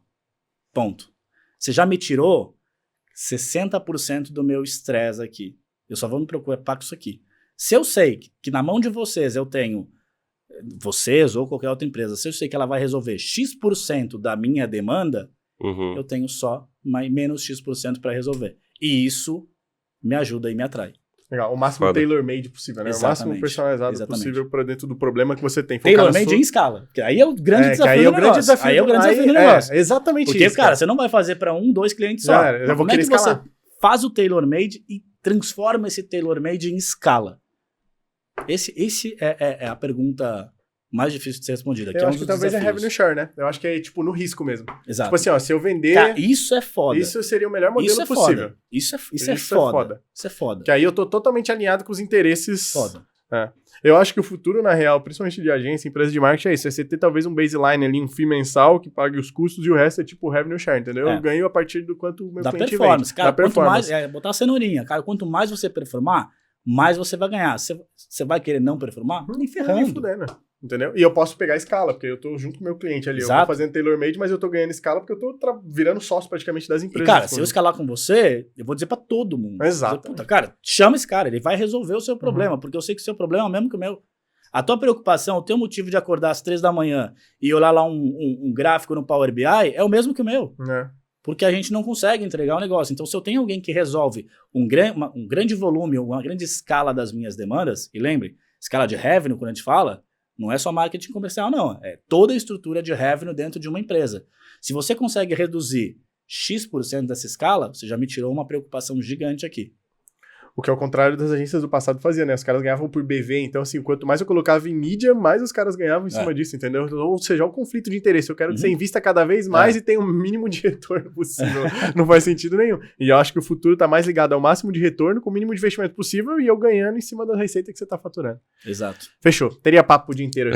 Ponto. Você já me tirou 60% do meu estresse aqui. Eu só vou me preocupar com isso aqui. Se eu sei que na mão de vocês eu tenho, vocês ou qualquer outra empresa, se eu sei que ela vai resolver X% da minha demanda, eu tenho só menos X% para resolver. E isso me ajuda e me atrai. Legal, o máximo tailor-made possível, né? Exatamente. O máximo personalizado possível para dentro do problema que você tem. Tailor-made em escala. Porque aí é o grande desafio do negócio. Aí é o grande desafio do negócio. Exatamente porque, isso. Porque, cara, você não vai fazer para 1, 2 clientes só. Eu vou querer escalar. Você faz o tailor-made e transforma esse tailor-made em escala? Esse é a pergunta mais difícil de ser respondida. Eu acho que talvez é revenue share, né? Eu acho que é tipo no risco mesmo. Exato. Tipo assim, ó, se eu vender... Cara, isso é foda. Isso seria o melhor modelo possível. Isso é foda. Isso é foda. Que aí eu tô totalmente alinhado com os interesses... Foda. Eu acho que o futuro, na real, principalmente de agência, empresa de marketing, é isso. É você ter talvez um baseline ali, um fee mensal que pague os custos e o resto é tipo revenue share, entendeu? Eu ganho a partir do quanto o meu cliente performance. vende. Cara, quanto mais... botar a cenourinha. Cara, quanto mais você performar, mais você vai ganhar. Você vai querer não performar? Nem ferrando. Entendeu? E eu posso pegar a escala, porque eu tô junto com o meu cliente ali. Exato. Eu tô fazendo tailor-made, mas eu tô ganhando escala porque eu tô virando sócio praticamente das empresas. E, cara, se eu escalar com você, eu vou dizer pra todo mundo. Exato. Puta, cara, chama esse cara, ele vai resolver o seu problema, porque eu sei que o seu problema é o mesmo que o meu. A tua preocupação, o teu motivo de acordar às 3 da manhã e olhar lá um gráfico no Power BI é o mesmo que o meu. Porque a gente não consegue entregar o negócio. Então, se eu tenho alguém que resolve um grande volume, uma grande escala das minhas demandas, e lembre, escala de revenue, quando a gente fala, não é só marketing comercial, não. É toda a estrutura de revenue dentro de uma empresa. Se você consegue reduzir X% dessa escala, você já me tirou uma preocupação gigante aqui. O que é o contrário das agências do passado faziam, né? Os caras ganhavam por BV, então assim, quanto mais eu colocava em mídia, mais os caras ganhavam em cima disso, entendeu? Ou seja, o conflito de interesse. Eu quero que você invista cada vez mais e tenha o mínimo de retorno possível. Não faz sentido nenhum. E eu acho que o futuro tá mais ligado ao máximo de retorno, com o mínimo de investimento possível e eu ganhando em cima da receita que você tá faturando. Exato. Fechou. Teria papo o dia inteiro.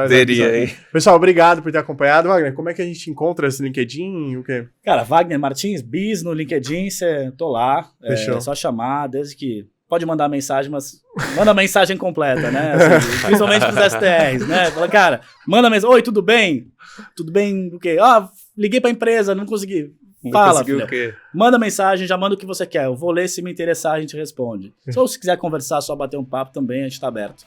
Teria, hein? Pessoal, obrigado por ter acompanhado. Wagner, como é que a gente encontra esse LinkedIn? O quê? Cara, Wagner Martins, Bis no LinkedIn, tô lá. Fechou. É só chamar, desde que... Pode mandar mensagem, mas manda a mensagem completa, né? Assim, principalmente pros STRs, né? Fala, cara, manda mensagem. Oi, tudo bem? Tudo bem o quê? Liguei pra empresa, não consegui. Fala, filho. Manda mensagem, já manda o que você quer. Eu vou ler, se me interessar, a gente responde. Ou se quiser conversar, só bater um papo também, a gente tá aberto.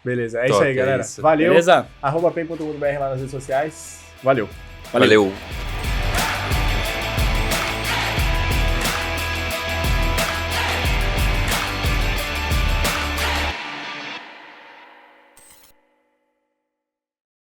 Beleza, é isso aí, galera. Isso. Valeu. Beleza? @pen.br lá nas redes sociais. Valeu. Valeu.